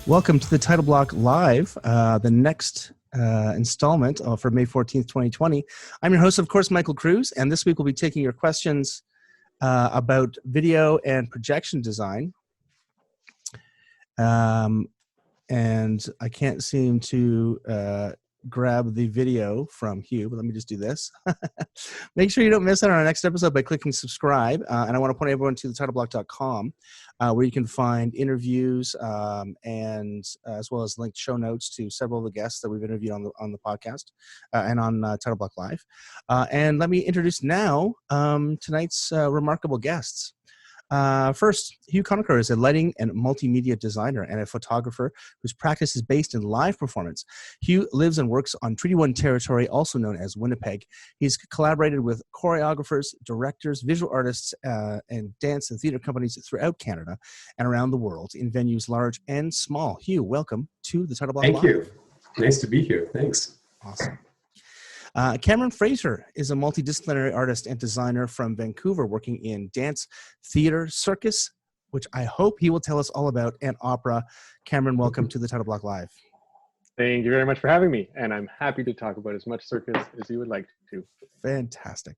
Welcome to the Title Block Live, the next installment for May 14th, 2020. I'm your host, of course, Michael Cruz, and this week we'll be taking your questions about video and projection design. And I can't seem to grab the video from Hugh, but let me just do this. Make sure you don't miss out on our next episode by clicking subscribe. And I want to point everyone to thetitleBlock.com, where you can find interviews and as well as linked show notes to several of the guests that we've interviewed on the podcast and on Title Block Live. And let me introduce now tonight's remarkable guests. First, Hugh Conacher is a lighting and multimedia designer and a photographer whose practice is based in live performance. Hugh lives and works on Treaty 1 territory, also known as Winnipeg. He's collaborated with choreographers, directors, visual artists, and dance and theater companies throughout Canada and around the world in venues large and small. Hugh, welcome to the Title Block Live. Thank you. Nice to be here. Thanks. Awesome. Cameron Fraser is a multidisciplinary artist and designer from Vancouver, working in dance, theater, circus, which I hope he will tell us all about, and opera. Cameron, welcome to the Title Block Live. Thank you very much for having me, and I'm happy to talk about as much circus as you would like to. Fantastic.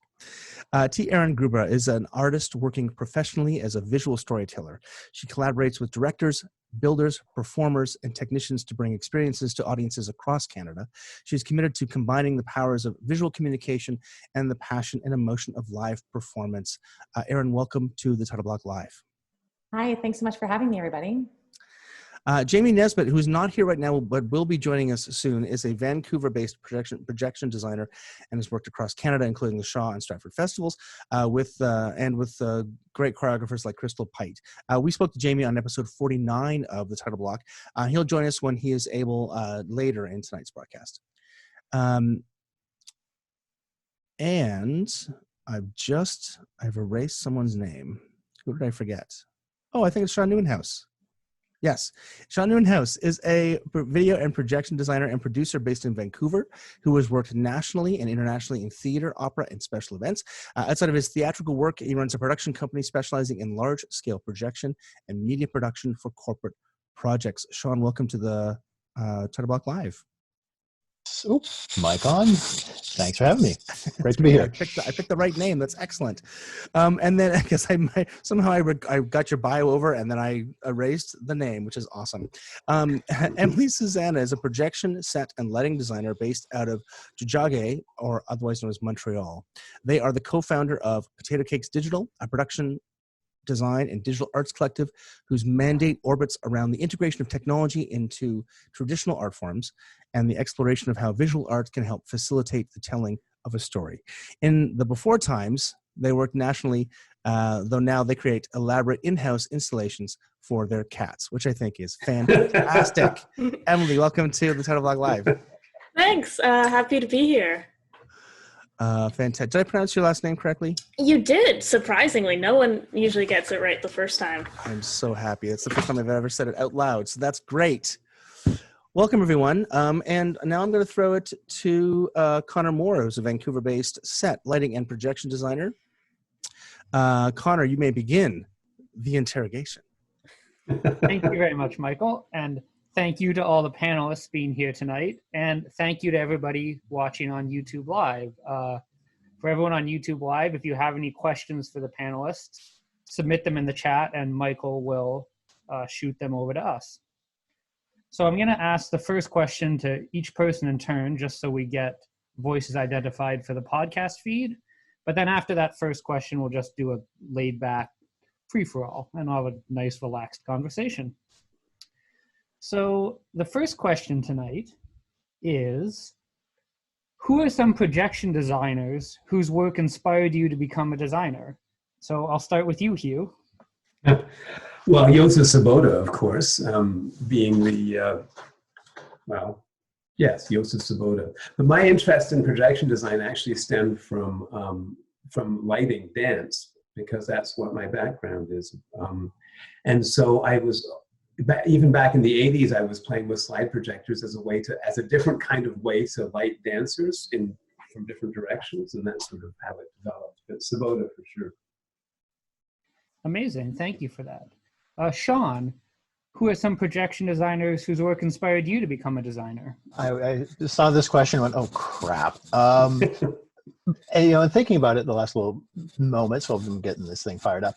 Erin Grube is an artist working professionally as a visual storyteller. She collaborates with directors, builders, performers, and technicians to bring experiences to audiences across Canada. She's committed to combining the powers of visual communication and the passion and emotion of live performance. Erin, welcome to the Title Block Live. Hi, thanks so much for having me, everybody. Jamie Nesbitt, who's not here right now but will be joining us soon, is a Vancouver-based projection designer and has worked across Canada, including the Shaw and Stratford festivals, with great choreographers like Crystal Pite. We spoke to Jamie on episode 49 of the Title Block. He'll join us when he is able later in tonight's broadcast. And I've erased someone's name. Who did I forget? Oh, I think it's Sean Nieuwenhuis. Yes. Sean Nieuwenhuis is a video and projection designer and producer based in Vancouver who has worked nationally and internationally in theater, opera, and special events. Outside of his theatrical work, he runs a production company specializing in large-scale projection and media production for corporate projects. Sean, welcome to the Title Block Live. Oops, mic on. Thanks for having me. Great to be here. I picked the right name. That's excellent. And then I guess I got your bio over and then I erased the name, which is awesome. Emily Soussana is a projection, set, and lighting designer based out of Tujage, or otherwise known as Montreal. They are the co-founder of Potato Cakes Digital, a production design and digital arts collective whose mandate orbits around the integration of technology into traditional art forms and the exploration of how visual art can help facilitate the telling of a story. In the before times, they worked nationally, though now they create elaborate in-house installations for their cats, which I think is fantastic. Emily, welcome to the Title Block Live. Thanks. Happy to be here. Fantastic. Did I pronounce your last name correctly? You did, surprisingly. No one usually gets it right the first time. I'm so happy. It's the first time I've ever said it out loud, so that's great. Welcome, everyone. And now I'm going to throw it to Conor Moore, who's a Vancouver-based set, lighting, and projection designer. Conor, you may begin the interrogation. Thank you very much, Michael. And thank you to all the panelists being here tonight. And thank you to everybody watching on YouTube Live. For everyone on YouTube Live, if you have any questions for the panelists, submit them in the chat and Michael will shoot them over to us. So I'm going to ask the first question to each person in turn, just so we get voices identified for the podcast feed. But then after that first question, we'll just do a laid back free-for-all and I'll have a nice relaxed conversation. So the first question tonight is, who are some projection designers whose work inspired you to become a designer? So I'll start with you, Hugh. Well, Joseph Svoboda, of course, being the, yes, Joseph Svoboda. But my interest in projection design actually stemmed from lighting dance, because that's what my background is. And so I was, even back in the 80s, I was playing with slide projectors as a different kind of way to light dancers from different directions, and that's sort of how it developed. But Svoboda for sure. Amazing, thank you for that. Sean, who are some projection designers whose work inspired you to become a designer? I saw this question and went, oh crap. And, and thinking about it the last little moment, so I'm getting this thing fired up,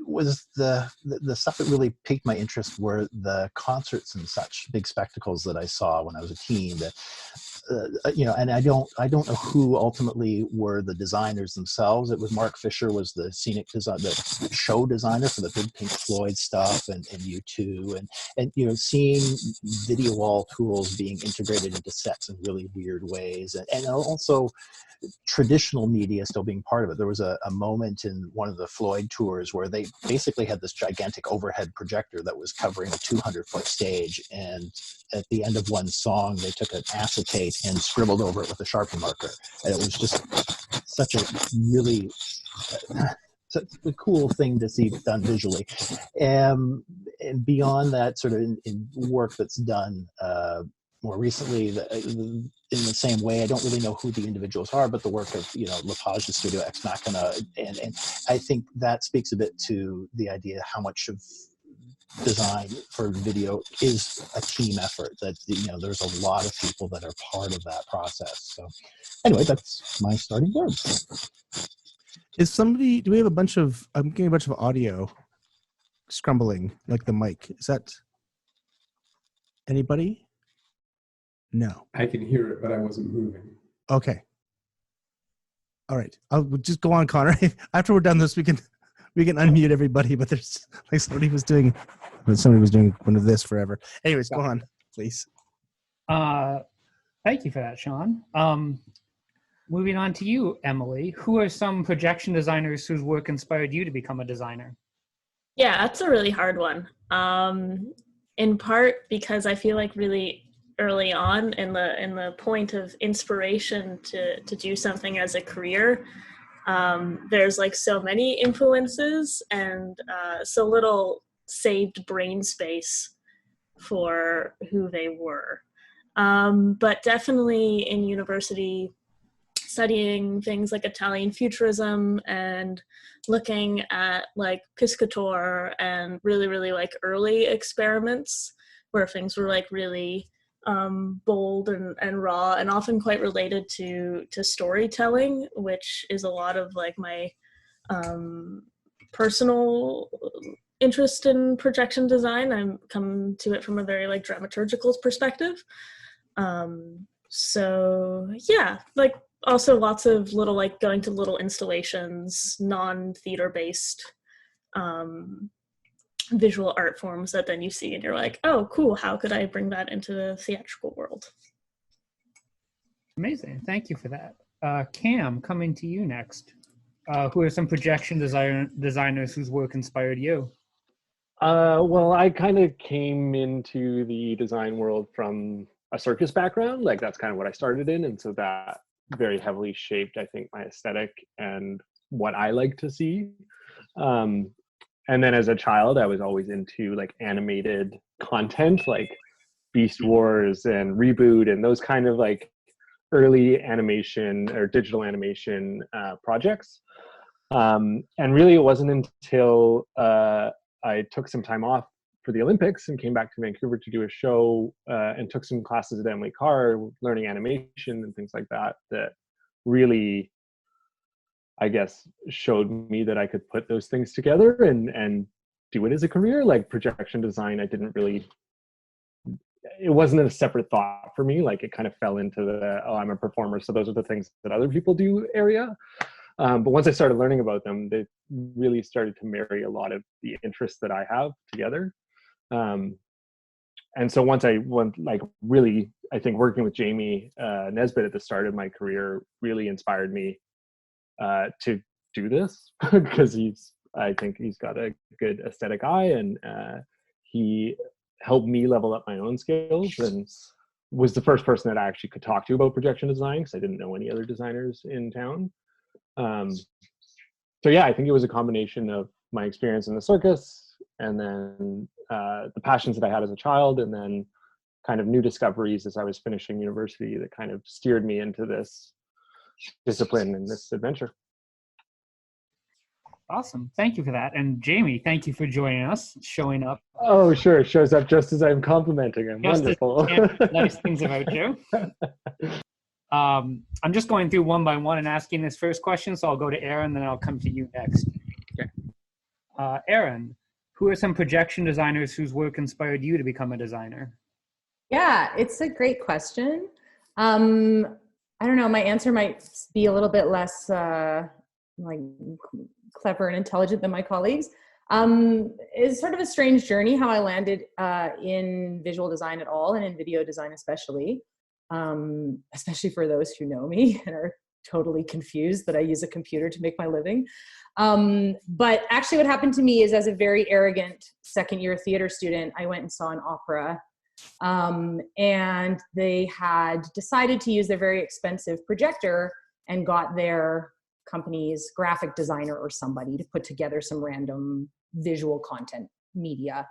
was the stuff that really piqued my interest were the concerts and such, big spectacles that I saw when I was a teen. And I don't know who ultimately were the designers themselves. It was Mark Fisher was the scenic design, the show designer for the big Pink Floyd stuff and U2, and seeing video wall tools being integrated into sets in really weird ways, and also traditional media still being part of it. There was a moment in one of the Floyd tours where they basically had this gigantic overhead projector that was covering a 200-foot stage, and at the end of one song they took an acetate and scribbled over it with a Sharpie marker, and it was just such a really such a cool thing to see done visually. And beyond that, sort of in work that's done more recently, in the same way, I don't really know who the individuals are, but the work of Lepage, the Studio Ex Machina, and I think that speaks a bit to the idea how much of design for video is a team effort. That there's a lot of people that are part of that process. So anyway, that's my starting words. Do we have a bunch of? I'm getting a bunch of audio scrumbling, like the mic. Is that anybody? No. I can hear it, but I wasn't moving. Okay. All right. I'll just go on, Connor. After we're done this, we can unmute everybody. But there's like somebody was doing one of this forever. Anyways, go on, please. Thank you for that, Sean. Moving on to you, Emily. Who are some projection designers whose work inspired you to become a designer? Yeah, that's a really hard one. In part because I feel like really early on in the point of inspiration to do something as a career, there's like so many influences and so little saved brain space for who they were. But definitely in university, studying things like Italian futurism and looking at like Piscator and really, really like early experiments where things were like really bold and raw and often quite related to storytelling, which is a lot of like my personal interest in projection design. I'm come to it from a very like dramaturgical perspective. So yeah, like also lots of little like going to little installations, non-theater based visual art forms that then you see and you're like, oh cool, how could I bring that into the theatrical world? Amazing, thank you for that. Cam, coming to you next. Who are some projection designers whose work inspired you? Well, I kind of came into the design world from a circus background. Like that's kind of what I started in. And so that very heavily shaped, I think, my aesthetic and what I like to see. And then as a child, I was always into like animated content, like Beast Wars and Reboot and those kind of like early animation or digital animation projects. And really it wasn't until I took some time off for the Olympics and came back to Vancouver to do a show and took some classes at Emily Carr, learning animation and things like that, that really, I guess, showed me that I could put those things together and do it as a career. Like projection design, it wasn't a separate thought for me. Like it kind of fell into the, oh, I'm a performer, so those are the things that other people do area. But once I started learning about them, they really started to marry a lot of the interests that I have together. And so once I went, like really, I think working with Jamie Nesbitt at the start of my career really inspired me to do this because I think he's got a good aesthetic eye, and he helped me level up my own skills and was the first person that I actually could talk to about projection design because I didn't know any other designers in town. So yeah, I think it was a combination of my experience in the circus and then the passions that I had as a child, and then kind of new discoveries as I was finishing university that kind of steered me into this discipline and this adventure. Awesome. Thank you for that. And Jamie, thank you for joining us, showing up. Oh, sure. It shows up just as I'm complimenting him. Just to Wonderful. share nice things about you. I'm just going through one by one and asking this first question, so I'll go to Erin, then I'll come to you next. Okay. Erin, who are some projection designers whose work inspired you to become a designer? Yeah, it's a great question. I don't know, my answer might be a little bit less like clever and intelligent than my colleagues. It's sort of a strange journey how I landed in visual design at all, and in video design especially for those who know me and are totally confused that I use a computer to make my living. But actually what happened to me is, as a very arrogant second-year theater student, I went and saw an opera, and they had decided to use their very expensive projector and got their company's graphic designer or somebody to put together some random visual content media.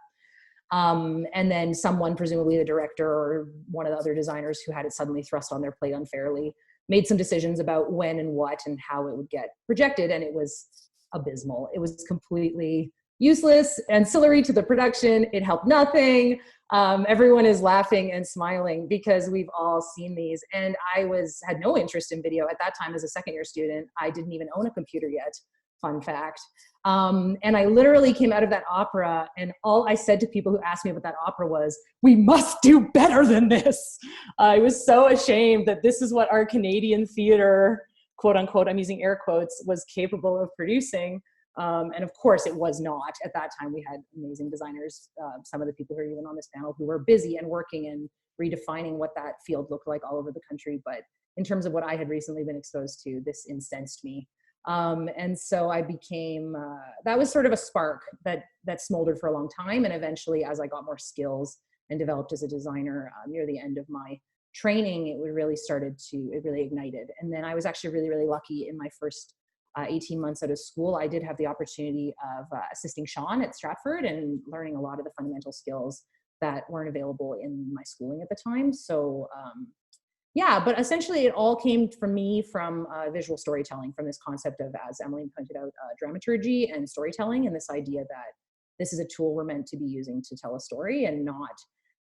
And then someone, presumably the director or one of the other designers who had it suddenly thrust on their plate unfairly, made some decisions about when and what and how it would get projected. And it was abysmal. It was completely useless, ancillary to the production. It helped nothing. Everyone is laughing and smiling because we've all seen these. And I had no interest in video at that time as a second year student. I didn't even own a computer yet. Fun fact. And I literally came out of that opera, and all I said to people who asked me about that opera was, we must do better than this. I was so ashamed that this is what our Canadian theater, quote unquote, I'm using air quotes, was capable of producing. And of course it was not. At that time we had amazing designers, some of the people who are even on this panel, who were busy and working and redefining what that field looked like all over the country. But in terms of what I had recently been exposed to, this incensed me. And so I became, that was sort of a spark that smoldered for a long time. And eventually, as I got more skills and developed as a designer, near the end of my training, it really ignited. And then I was actually really, really lucky in my first 18 months out of school. I did have the opportunity of assisting Sean at Stratford and learning a lot of the fundamental skills that weren't available in my schooling at the time. So yeah, but essentially it all came from visual storytelling, from this concept of, as Emily pointed out, dramaturgy and storytelling, and this idea that this is a tool we're meant to be using to tell a story, and not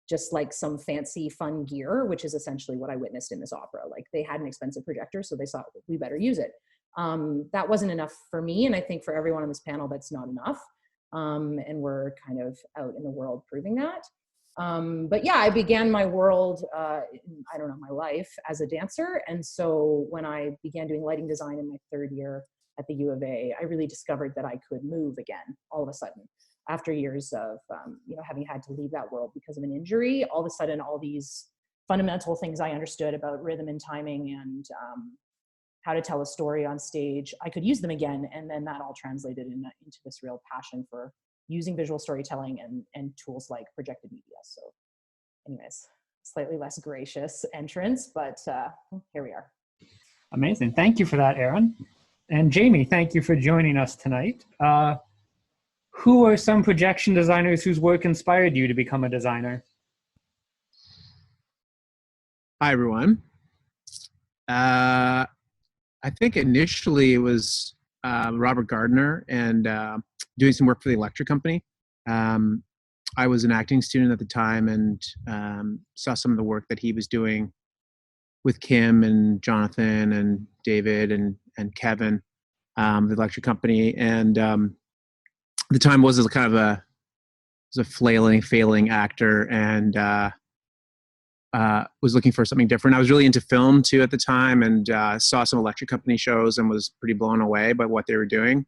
just like some fancy fun gear, which is essentially what I witnessed in this opera. Like, they had an expensive projector, so they thought we better use it. That wasn't enough for me, and I think for everyone on this panel, that's not enough. And we're kind of out in the world proving that. But yeah, I began my world, my life as a dancer. And so when I began doing lighting design in my third year at the U of A, I really discovered that I could move again all of a sudden. After years of, having had to leave that world because of an injury, all of a sudden, all these fundamental things I understood about rhythm and timing and how to tell a story on stage, I could use them again. And then that all translated into this real passion for using visual storytelling and tools like projected media. So anyways, slightly less gracious entrance, but here we are. Amazing. Thank you for that, Erin. And Jamie, thank you for joining us tonight. Who are some projection designers whose work inspired you to become a designer? Hi, everyone. I think initially it was Robert Gardner and doing some work for the electric company. I was an acting student at the time and saw some of the work that he was doing with Kim and Jonathan and David and Kevin, the electric company. And at the time was kind of a failing actor, and was looking for something different. I was really into film too at the time, and saw some electric company shows and was pretty blown away by what they were doing.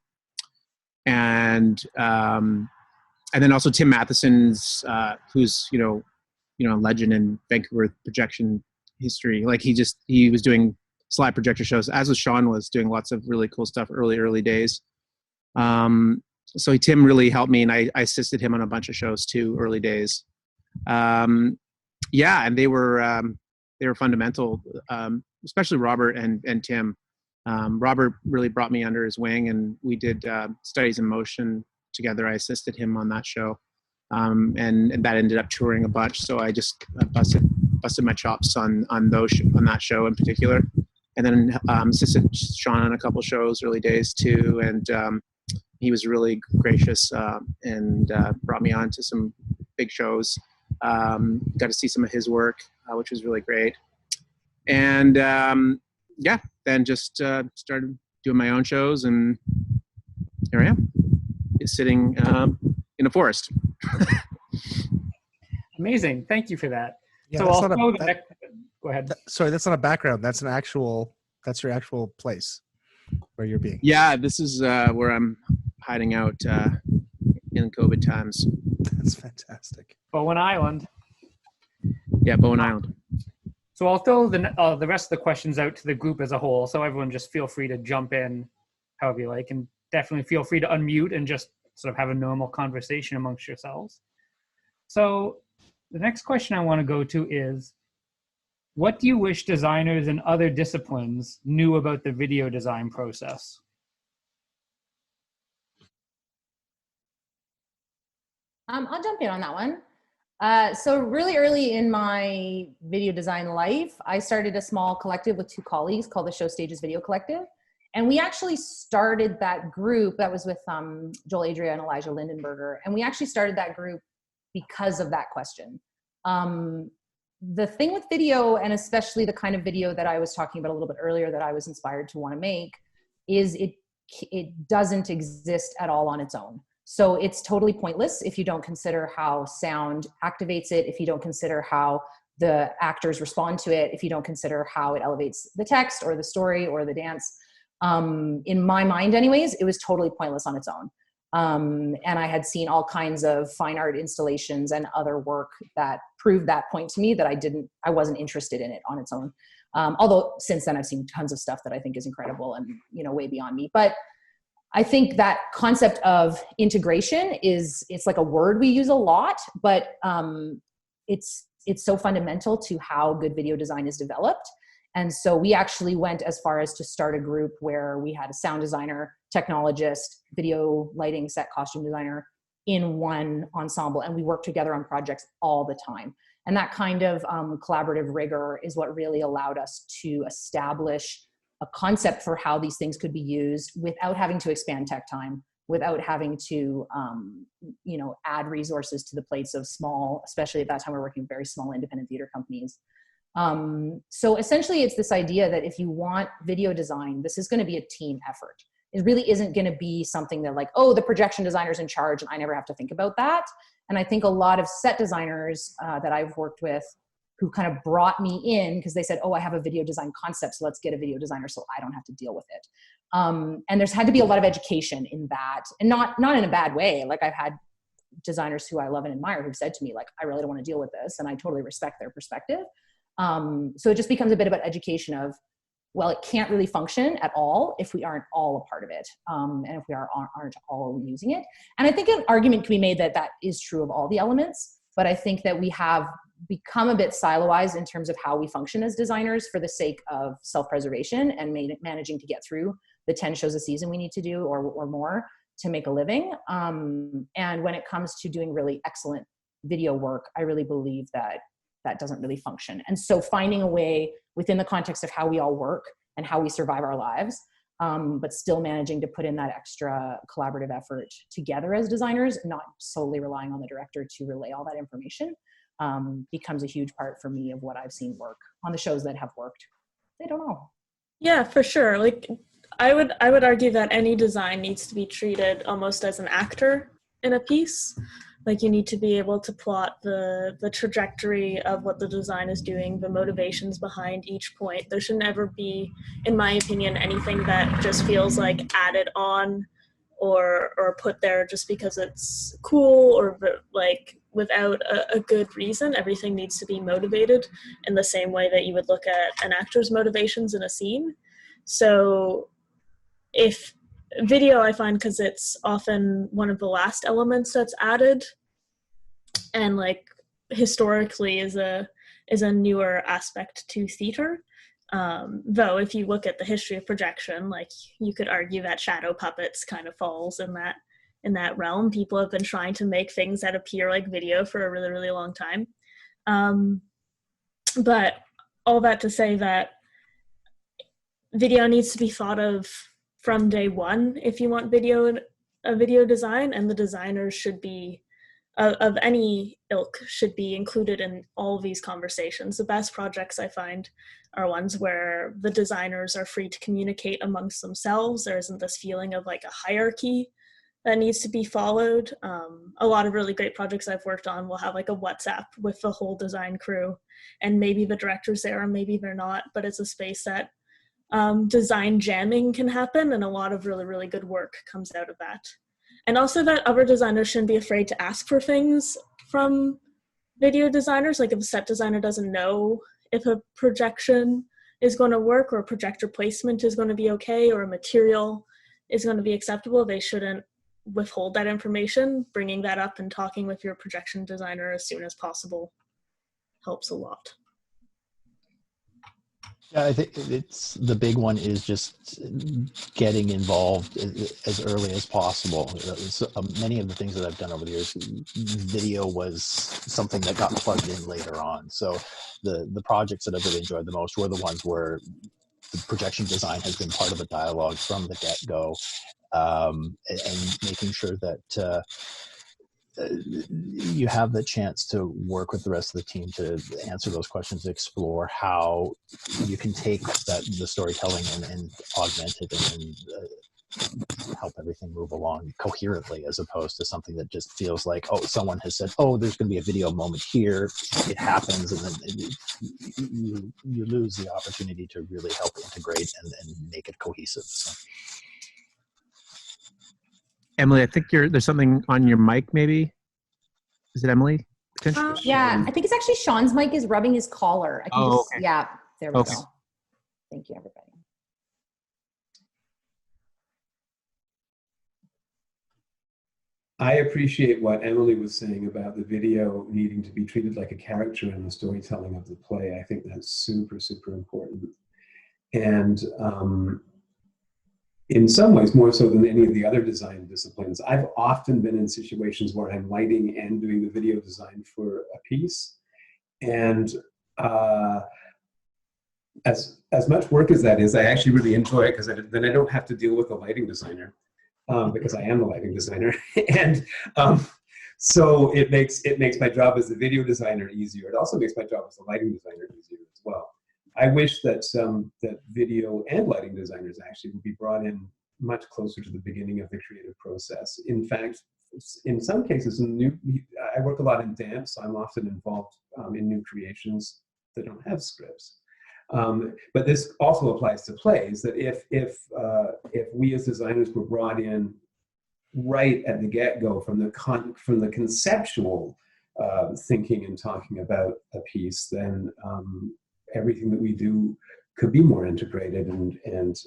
And then also Tim Matheson's, who's a legend in Vancouver projection history. Like he was doing slide projector shows, as was Sean, was doing lots of really cool stuff early days. So Tim really helped me, and I assisted him on a bunch of shows too, early days. Yeah, and they were fundamental, especially Robert and Tim. Robert really brought me under his wing, and we did Studies in Motion together. I assisted him on that show, and that ended up touring a bunch. So I just busted my chops on that show in particular, and then assisted Sean on a couple shows early days too. And he was really gracious and brought me on to some big shows. Got to see some of his work, which was really great. And then just started doing my own shows, and here I am, sitting in a forest. Amazing. Thank you for that. Yeah, So that's I'll not go a, that, go ahead. sorry, that's not a background. That's your actual place where you're being. Yeah, this is where I'm hiding out in COVID times. That's fantastic. Bowen Island. Yeah, Bowen Island. So I'll throw the rest of the questions out to the group as a whole. So everyone just feel free to jump in however you like, and definitely feel free to unmute and just sort of have a normal conversation amongst yourselves. So the next question I want to go to is, what do you wish designers in other disciplines knew about the video design process? I'll jump in on that one. So really early in my video design life, I started a small collective with two colleagues called the Show Stages Video Collective. And we actually started that group, that was with Joel Adria and Elijah Lindenberger. And we actually started that group because of that question. The thing with video, and especially the kind of video that I was talking about a little bit earlier that I was inspired to want to make, is it doesn't exist at all on its own. So it's totally pointless if you don't consider how sound activates it, if you don't consider how the actors respond to it, if you don't consider how it elevates the text or the story or the dance. In my mind anyways, it was totally pointless on its own. And I had seen all kinds of fine art installations and other work that proved that point to me, that I wasn't interested in it on its own. Although since then I've seen tons of stuff that I think is incredible and, way beyond me. But I think that concept of integration it's like a word we use a lot, but it's so fundamental to how good video design is developed. And so we actually went as far as to start a group where we had a sound designer, technologist, video lighting, set costume designer in one ensemble. And we worked together on projects all the time. And that kind of collaborative rigor is what really allowed us to establish a concept for how these things could be used without having to expand tech time, without having to, add resources to the plates of small, especially at that time, we're working with very small independent theater companies. So essentially it's this idea that if you want video design, this is going to be a team effort. It really isn't going to be something that like, oh, the projection designer's in charge and I never have to think about that. And I think a lot of set designers that I've worked with who kind of brought me in because they said, oh, I have a video design concept, so let's get a video designer so I don't have to deal with it. And there's had to be a lot of education in that, and not in a bad way. Like I've had designers who I love and admire who've said to me, like, I really don't want to deal with this. And I totally respect their perspective. So it just becomes a bit about education of, well, it can't really function at all if we aren't all a part of it, and if we aren't all using it. And I think an argument can be made that that is true of all the elements, but I think that we have become a bit siloized in terms of how we function as designers for the sake of self-preservation and managing to get through the 10 shows a season we need to do or more to make a living. And when it comes to doing really excellent video work, I really believe that that doesn't really function. And so finding a way within the context of how we all work and how we survive our lives, but still managing to put in that extra collaborative effort together as designers, not solely relying on the director to relay all that information, becomes a huge part for me of what I've seen work on the shows that have worked. I don't know. Yeah, for sure. Like I would argue that any design needs to be treated almost as an actor in a piece. Like you need to be able to plot the trajectory of what the design is doing, the motivations behind each point. There should never be, in my opinion, anything that just feels like added on or put there just because it's cool or like without a good reason. Everything needs to be motivated in the same way that you would look at an actor's motivations in a scene. So if video, I find, because it's often one of the last elements that's added, and like historically is a newer aspect to theater. Though if you look at the history of projection, like you could argue that shadow puppets kind of falls in that realm. People have been trying to make things that appear like video for a really, really long time. But all that to say that video needs to be thought of from day one if you want video a video design, and the designers should be of any ilk should be included in all of these conversations. The best projects I find are ones where the designers are free to communicate amongst themselves. There isn't this feeling of like a hierarchy that needs to be followed. A lot of really great projects I've worked on will have like a WhatsApp with the whole design crew, and maybe the director's there or maybe they're not, but it's a space that design jamming can happen, and a lot of really, really good work comes out of that. And also that other designers shouldn't be afraid to ask for things from video designers. Like if a set designer doesn't know if a projection is going to work or a projector placement is going to be okay or a material is going to be acceptable, they shouldn't withhold that information. Bringing that up and talking with your projection designer as soon as possible helps a lot. Yeah, I think it's the big one is just getting involved as early as possible. So, many of the things that I've done over the years, video was something that got plugged in later on. So the projects that I've really enjoyed the most were the ones where the projection design has been part of the dialogue from the get-go, and making sure that you have the chance to work with the rest of the team to answer those questions, explore how you can take the storytelling and augment it and help everything move along coherently, as opposed to something that just feels like, oh, someone has said, oh, there's going to be a video moment here, it happens, and then you lose the opportunity to really help integrate and make it cohesive. So. Emily, I think there's something on your mic, maybe. Is it Emily? Yeah, I think it's actually Sean's mic is rubbing his collar. I can okay. Yeah, there we go. Thank you, everybody. I appreciate what Emily was saying about the video needing to be treated like a character in the storytelling of the play. I think that's super, super important. And in some ways, more so than any of the other design disciplines, I've often been in situations where I'm lighting and doing the video design for a piece. And as much work as that is, I actually really enjoy it, because then I don't have to deal with a lighting designer, because I am the lighting designer. And so it makes my job as a video designer easier. It also makes my job as a lighting designer easier as well. I wish that that video and lighting designers actually would be brought in much closer to the beginning of the creative process. In fact, in some cases, I work a lot in dance, so I'm often involved in new creations that don't have scripts. But this also applies to plays, that if we as designers were brought in right at the get-go from the conceptual thinking and talking about a piece, then everything that we do could be more integrated and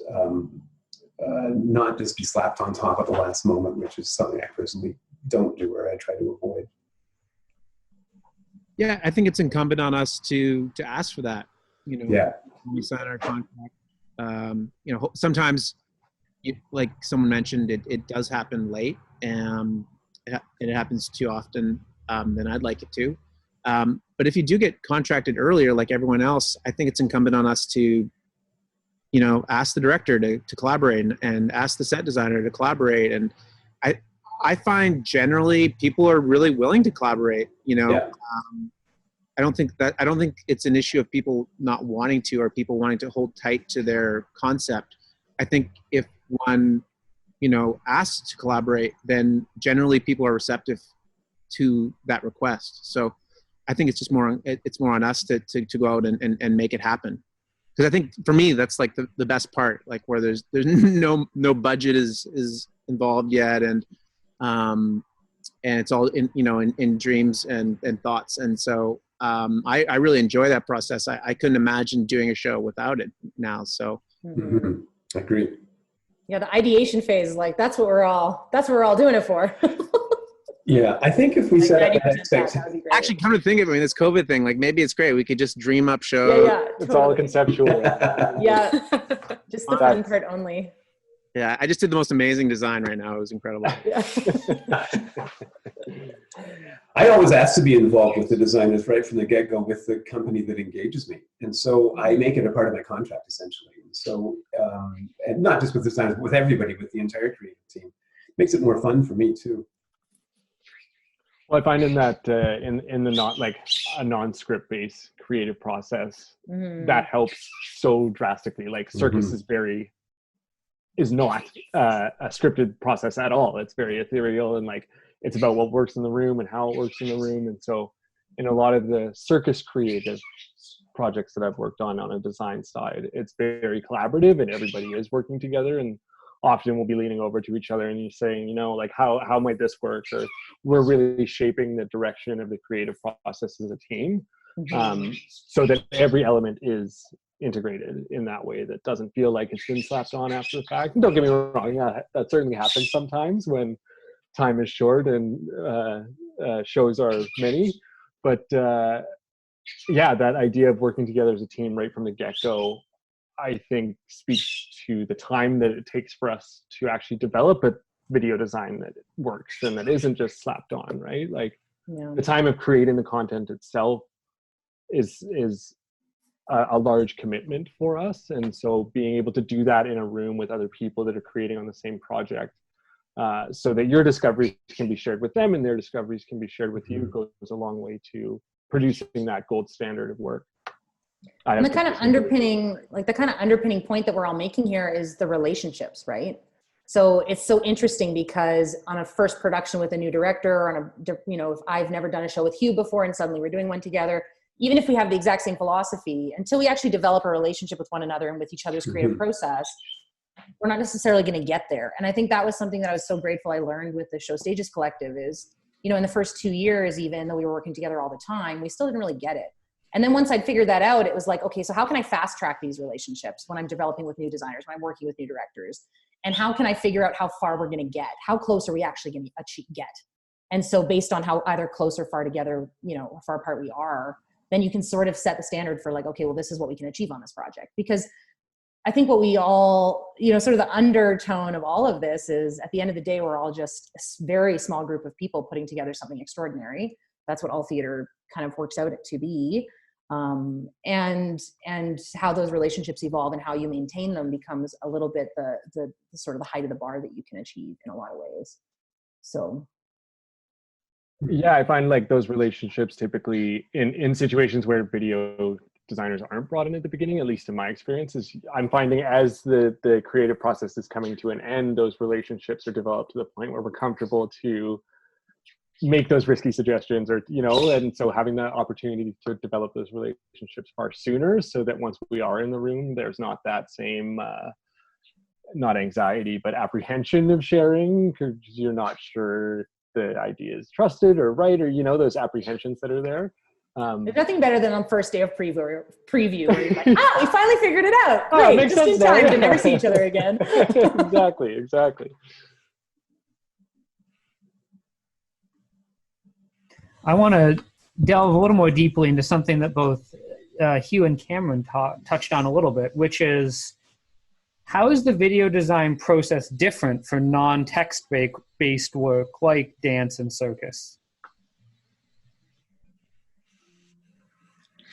not just be slapped on top at the last moment, which is something I personally don't do, or I try to avoid. Yeah, I think it's incumbent on us to ask for that. When we sign our contract, sometimes, like someone mentioned, it does happen late, and it happens too often than I'd like it to. But if you do get contracted earlier, like everyone else, I think it's incumbent on us to, ask the director to collaborate and ask the set designer to collaborate. And I find generally people are really willing to collaborate. I don't think it's an issue of people not wanting to, or people wanting to hold tight to their concept. I think if one, asks to collaborate, then generally people are receptive to that request. So I think it's just more on us to go out and make it happen. Because I think for me, that's like the best part, like where there's no budget is involved yet. And it's all in dreams and thoughts. And so I really enjoy that process. I couldn't imagine doing a show without it now. So Mm-hmm. I agree. Yeah, the ideation phase, like that's what we're all doing it for. Yeah, I think if we set up that expectation. Actually, come to think of it, this COVID thing, like maybe it's great. We could just dream up shows. Yeah, It's totally. all conceptual. Yeah, just the fun part only. Yeah, I just did the most amazing design right now. It was incredible. Yeah. I always ask to be involved with the designers right from the get-go with the company that engages me. And so I make it a part of my contract, essentially. So, and not just with designers, but with everybody, with the entire creative team. makes it more fun for me too. Well, I find in that in the not like a non-script based creative process, that helps so drastically. Like circus is not a scripted process at all. It's very ethereal, and like it's about what works in the room and how it works in the room. And so in a lot of the circus creative projects that I've worked on a design side, it's very collaborative and everybody is working together, and often we'll be leaning over to each other and you're saying, you know, like how might this work? Or we're really shaping the direction of the creative process as a team, so that every element is integrated in that way that doesn't feel like it's been slapped on after the fact. And don't get me wrong, that certainly happens sometimes when time is short and shows are many, but yeah, that idea of working together as a team right from the get-go, I think speaks to the time that it takes for us to actually develop a video design that works and that isn't just slapped on, right? Like the time of creating the content itself is a large commitment for us. And so being able to do that in a room with other people that are creating on the same project, so that your discoveries can be shared with them and their discoveries can be shared with you, goes a long way to producing that gold standard of work. And the kind of underpinning point that we're all making here is the relationships, right? So it's so interesting because on a first production with a new director, if I've never done a show with Hugh before and suddenly we're doing one together, even if we have the exact same philosophy, until we actually develop a relationship with one another and with each other's creative process, we're not necessarily going to get there. And I think that was something that I was so grateful I learned with the Show Stages Collective is, in the first 2 years, even though we were working together all the time, we still didn't really get it. And then once I'd figured that out, it was like, okay, so how can I fast track these relationships when I'm developing with new designers, when I'm working with new directors? And how can I figure out how far we're going to get? How close are we actually going to get? And so based on how either close or far together, far apart we are, then you can sort of set the standard for like, okay, well, this is what we can achieve on this project. Because I think what we all, sort of the undertone of all of this is at the end of the day, we're all just a very small group of people putting together something extraordinary. That's what all theater kind of works out to be. And how those relationships evolve and how you maintain them becomes a little bit the sort of the height of the bar that you can achieve in a lot of ways. So. Yeah, I find like those relationships typically in situations where video designers aren't brought in at the beginning, at least in my experience, is I'm finding as the creative process is coming to an end, those relationships are developed to the point where we're comfortable to make those risky suggestions or, and so having the opportunity to develop those relationships far sooner so that once we are in the room, there's not that same, not anxiety, but apprehension of sharing because you're not sure the idea is trusted or right, or, those apprehensions that are there. There's nothing better than on first day of preview where you're like, we finally figured it out. Great, just in time to never see each other again. Exactly. I want to delve a little more deeply into something that both Hugh and Cameron touched on a little bit, which is how is the video design process different for non-text based work like dance and circus?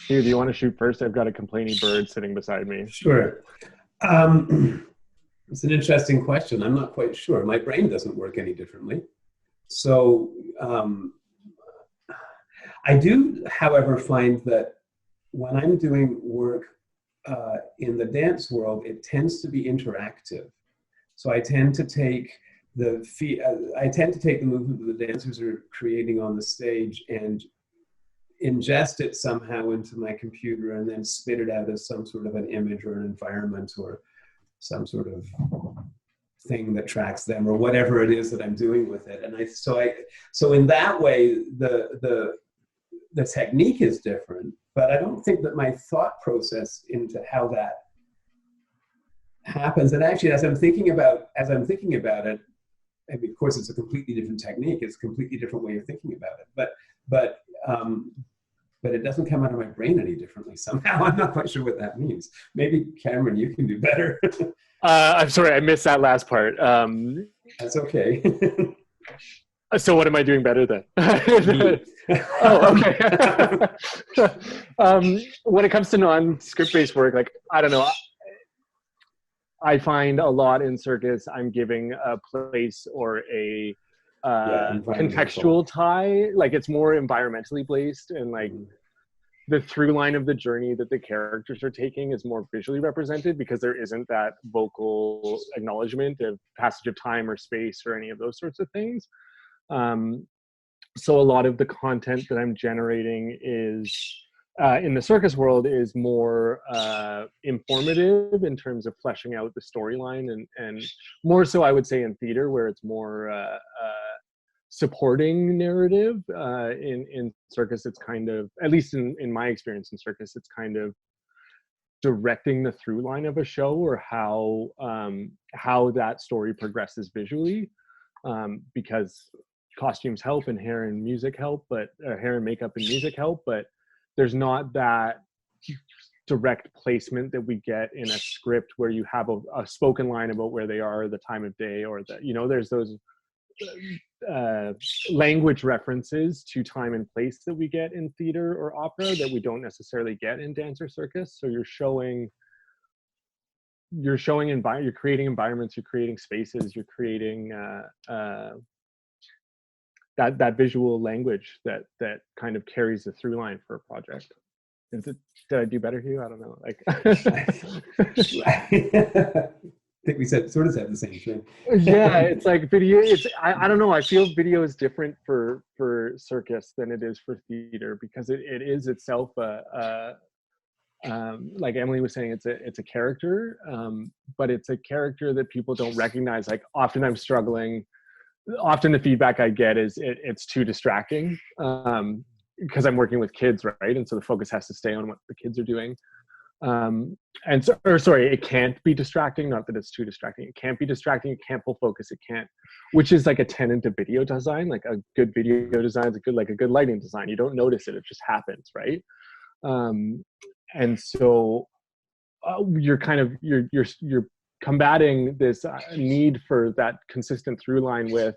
Hugh, do you want to shoot first? I've got a complaining bird sitting beside me. Sure. It's an interesting question. I'm not quite sure. My brain doesn't work any differently. So I do, however, find that when I'm doing work in the dance world, it tends to be interactive. So I tend to take the movement that the dancers are creating on the stage and ingest it somehow into my computer and then spit it out as some sort of an image or an environment or some sort of thing that tracks them or whatever it is that I'm doing with it. And so in that way, the technique is different, but I don't think that my thought process into how that happens. And actually, as I'm thinking about it, I mean, of course, it's a completely different technique. It's a completely different way of thinking about it. But it doesn't come out of my brain any differently somehow. I'm not quite sure what that means. Maybe Cameron, you can do better. I'm sorry, I missed that last part. That's okay. So what am I doing better then? Oh, okay. When it comes to non-script-based work, like, I don't know. I find a lot in circus, I'm giving a place or a contextual tie. Like it's more environmentally based, and like the through line of the journey that the characters are taking is more visually represented, because there isn't that vocal acknowledgement of passage of time or space or any of those sorts of things. So a lot of the content that I'm generating is in the circus world is more informative in terms of fleshing out the storyline, and more so I would say in theater, where it's more supporting narrative. In circus, it's kind of, at least in my experience in circus, it's kind of directing the through line of a show, or how that story progresses visually, because costumes help and hair and music help, but hair and makeup and music help, but there's not that direct placement that we get in a script where you have a spoken line about where they are, the time of day, or the, you know, there's those language references to time and place that we get in theater or opera that we don't necessarily get in dance or circus. So you're creating environments, you're creating spaces, you're creating that visual language that kind of carries the through line for a project. Did I do better, Hugh? I don't know. Like, I think we sort of said the same thing. Yeah, it's like video. I don't know. I feel video is different for circus than it is for theater, because it is itself like Emily was saying, it's a character, but it's a character that people don't recognize. Like often I'm struggling. Often the feedback I get is it's too distracting, because I'm working with kids, right? And so the focus has to stay on what the kids are doing. It can't be distracting. Not that it's too distracting. It can't be distracting. It can't pull focus. It can't, which is like a tenet of video design. Like a good video design is a good lighting design. You don't notice it. It just happens, right? And so you're combating this need for that consistent through line with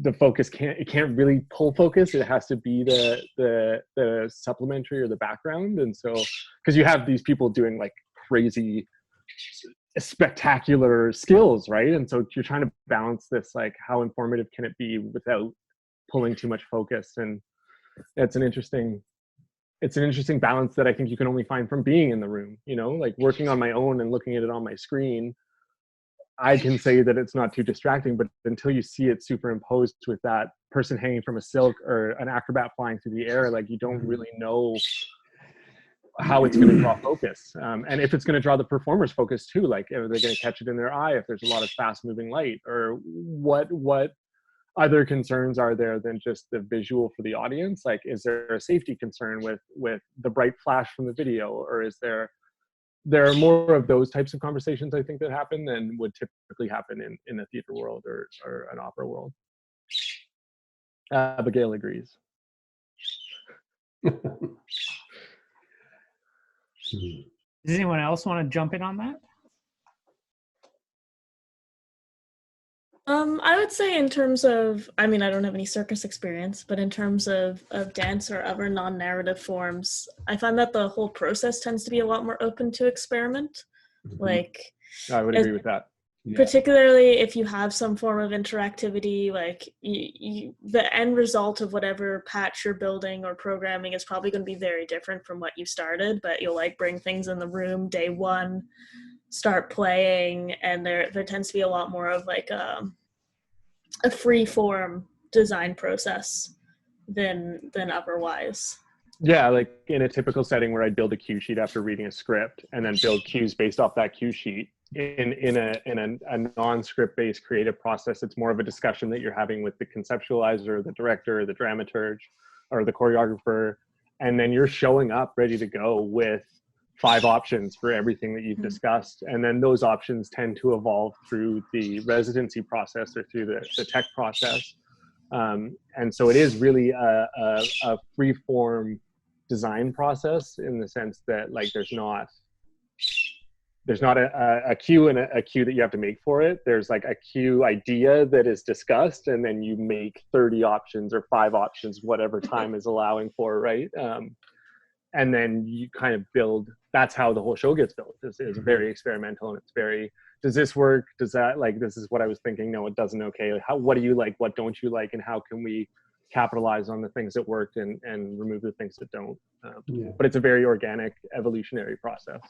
the focus. It can't really pull focus. It has to be the supplementary or the background. And so, because you have these people doing like crazy spectacular skills, right? And so you're trying to balance this, like how informative can it be without pulling too much focus. And it's an interesting balance that I think you can only find from being in the room, you know, like working on my own and looking at it on my screen. I can say that it's not too distracting, but until you see it superimposed with that person hanging from a silk or an acrobat flying through the air, like you don't really know how it's going to draw focus. And if it's going to draw the performer's focus too, like are they going to catch it in their eye if there's a lot of fast moving light, or what other concerns are there than just the visual for the audience? Like, is there a safety concern with the bright flash from the video, or is there are more of those types of conversations I think that happen than would typically happen in a theater world or an opera world. Abigail agrees. Does anyone else want to jump in on that? I would say in terms of, I mean, I don't have any circus experience, but in terms of dance or other non-narrative forms, I find that the whole process tends to be a lot more open to experiment. Mm-hmm. Like, I would agree with that. Yeah. Particularly if you have some form of interactivity, like the end result of whatever patch you're building or programming is probably going to be very different from what you started, but you'll like bring things in the room day one, start playing, and there tends to be a lot more of like a free form design process than otherwise. Yeah, like in a typical setting where I'd build a cue sheet after reading a script and then build cues based off that cue sheet. In a non-script based creative process, it's more of a discussion that you're having with the conceptualizer, the director, the dramaturge, or the choreographer, and then you're showing up ready to go with 5 options for everything that you've discussed, and then those options tend to evolve through the residency process or through the tech process, and so it is really a free form design process in the sense that like there's not a cue and a cue that you have to make for it. There's like a cue idea that is discussed, and then you make 30 options or 5 options, whatever time is allowing for, right? And then you kind of build. That's how the whole show gets built. It's very experimental and it's very does this work? Does that, like, this is what I was thinking. No, it doesn't. Okay. What do you like? What don't you like? And how can we capitalize on the things that worked and remove the things that don't? But it's a very organic, evolutionary process.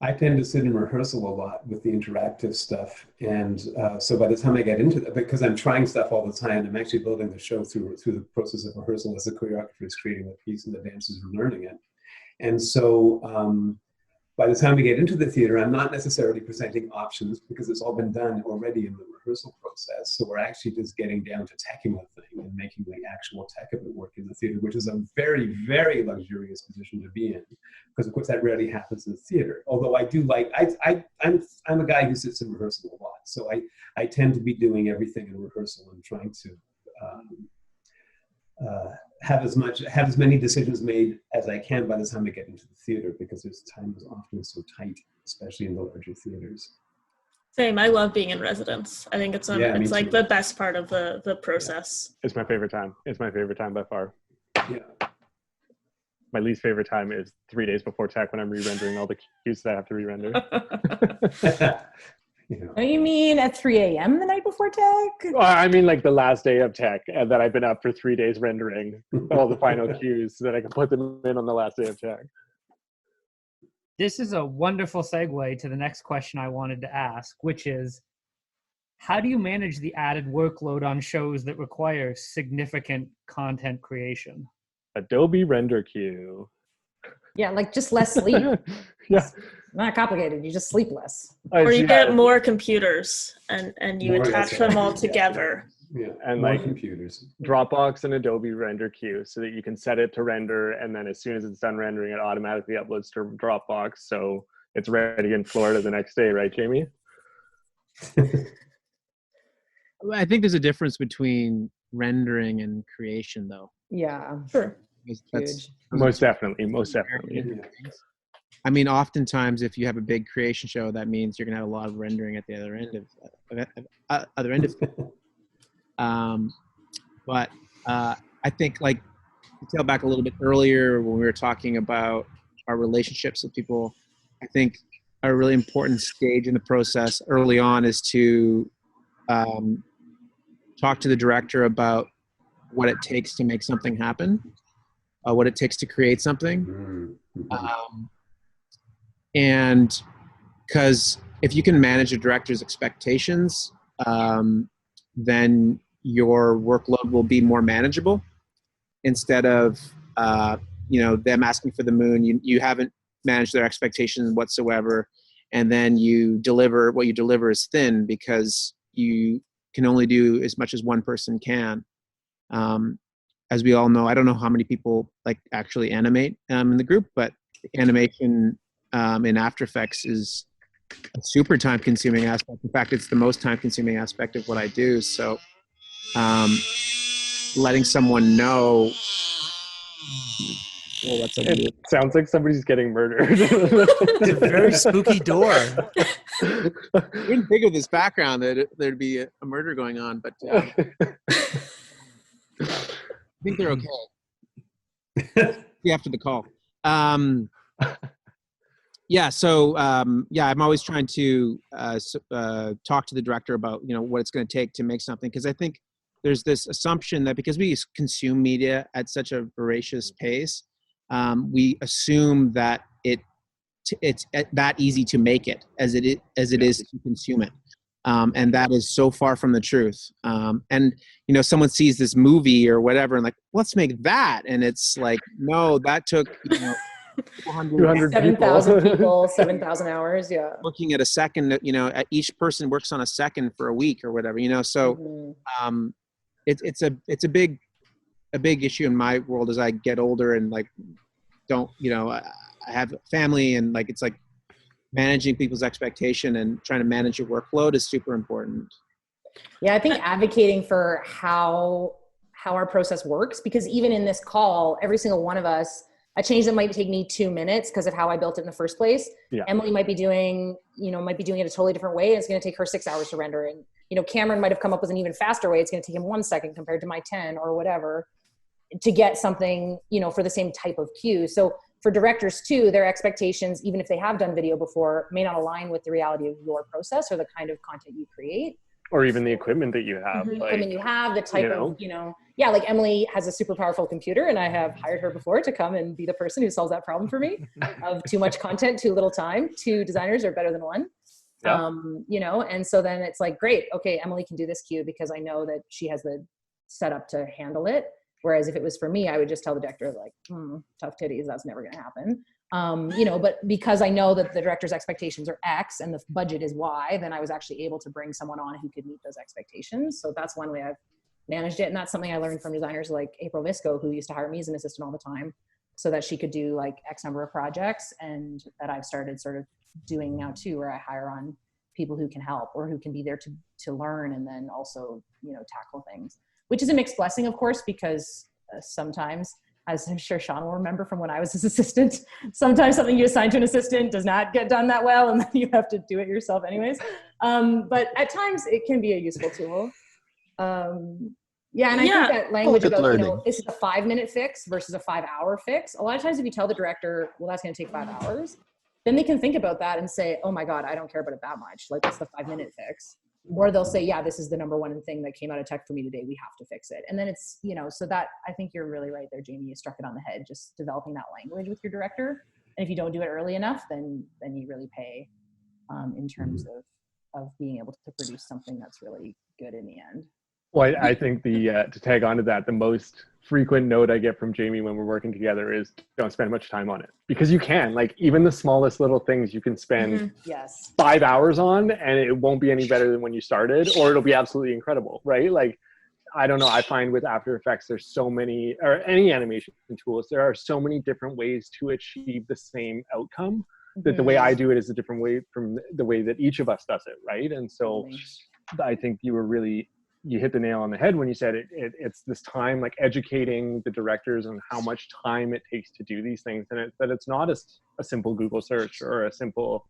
I tend to sit in rehearsal a lot with the interactive stuff. And so by the time I get into that, because I'm trying stuff all the time, I'm actually building the show through the process of rehearsal as the choreographer is creating the piece and the dancers are learning it. And so by the time we get into the theater, I'm not necessarily presenting options because it's all been done already in the rehearsal process. So we're actually just getting down to teching the thing and making the actual tech of it work in the theater, which is a very, very luxurious position to be in, because of course that rarely happens in the theater. Although I do like, I'm a guy who sits in rehearsal a lot. So I tend to be doing everything in rehearsal and trying to have as many decisions made as I can by the time I get into the theater, because time is often so tight, especially in the larger theaters. Same. I love being in residence. I think it's like the best part of the process. Yeah. It's my favorite time. It's my favorite time by far. Yeah. My least favorite time is 3 days before tech when I'm re-rendering all the cues that I have to re-render. Oh, you mean at 3 a.m. the night before tech? Well, I mean like the last day of tech, and that I've been up for 3 days rendering all the final cues so that I can put them in on the last day of tech. This is a wonderful segue to the next question I wanted to ask, which is, how do you manage the added workload on shows that require significant content creation? Adobe Render Queue. Yeah, like just less sleep. Yeah. Not complicated. You just sleep less. Or you get more computers and you attach them all together. Yeah, and more like computers. Dropbox and Adobe Render Queue so that you can set it to render, and then as soon as it's done rendering, it automatically uploads to Dropbox, so it's ready in Florida the next day, right, Jamie? I think there's a difference between rendering and creation, though. Yeah, sure. Huge. Most definitely. I mean, oftentimes, if you have a big creation show, that means you're going to have a lot of rendering at the other end of it. But I think, like, to tail back a little bit earlier when we were talking about our relationships with people, I think a really important stage in the process early on is to talk to the director about what it takes to make something happen, what it takes to create something. And because if you can manage a director's expectations, then your workload will be more manageable instead of, them asking for the moon. You haven't managed their expectations whatsoever. And then what you deliver is thin because you can only do as much as one person can. As we all know, I don't know how many people like actually animate in the group, but animation in After Effects is a super time-consuming aspect. In fact, it's the most time-consuming aspect of what I do. So letting someone know. Oh, that's it sounds like somebody's getting murdered. It's a very spooky door. I didn't think of this background that there'd be a murder going on, but I think they're okay. See after the call. I'm always trying to talk to the director about what it's going to take to make something, because I think there's this assumption that because we consume media at such a voracious pace, we assume that it's that easy to make it as it is to consume it, and that is so far from the truth. And someone sees this movie or whatever and like, let's make that, and it's like, no, that took 7,000 people, 7,000 hours. Yeah. Looking at a second, each person works on a second for a week or whatever, so it's a big issue in my world as I get older and like I have a family, and like it's like managing people's expectation and trying to manage your workload is super important. Yeah, I think advocating for how our process works, because even in this call, every single one of us, a change that might take me 2 minutes because of how I built it in the first place. Yeah. Emily might be doing it a totally different way. And it's going to take her 6 hours to render. And, Cameron might have come up with an even faster way. It's going to take him 1 second compared to my 10 or whatever to get something, for the same type of cue. So for directors too, their expectations, even if they have done video before, may not align with the reality of your process or the kind of content you create. Or even the equipment that you have. The equipment you have, the type of, yeah, like Emily has a super powerful computer, and I have hired her before to come and be the person who solves that problem for me of too much content, too little time. 2 designers are better than 1. Yeah. And so then it's like, great, okay, Emily can do this cue because I know that she has the setup to handle it. Whereas if it was for me, I would just tell the director, like, tough titties, that's never going to happen. But because I know that the director's expectations are X and the budget is Y, then I was actually able to bring someone on who could meet those expectations. So that's one way I've managed it. And that's something I learned from designers like April Visco, who used to hire me as an assistant all the time so that she could do like X number of projects, and that I've started sort of doing now too, where I hire on people who can help or who can be there to learn and then also, tackle things, which is a mixed blessing, of course, because sometimes, as I'm sure Sean will remember from when I was his assistant, sometimes something you assign to an assistant does not get done that well, and then you have to do it yourself anyways. But at times it can be a useful tool. I think that language about, this is a 5-minute fix versus a 5-hour fix. A lot of times if you tell the director, well, that's going to take 5 hours, then they can think about that and say, oh my God, I don't care about it that much. Like, that's the 5-minute fix. Or they'll say, yeah, this is the number 1 thing that came out of tech for me today. We have to fix it. And then it's, so that, I think you're really right there, Jamie. You struck it on the head, just developing that language with your director. And if you don't do it early enough, then you really pay in terms of being able to produce something that's really good in the end. Well, I think to tag on to that, the most frequent note I get from Jamie when we're working together is don't spend much time on it, because you can, like, even the smallest little things you can spend 5 hours on and it won't be any better than when you started, or it'll be absolutely incredible, right? Like, I don't know, I find with After Effects, there's so many, or any animation tools, there are so many different ways to achieve the same outcome that the way I do it is a different way from the way that each of us does it, right? And so I think you hit the nail on the head when you said it's this time, like, educating the directors on how much time it takes to do these things, and that it's not a simple Google search or a simple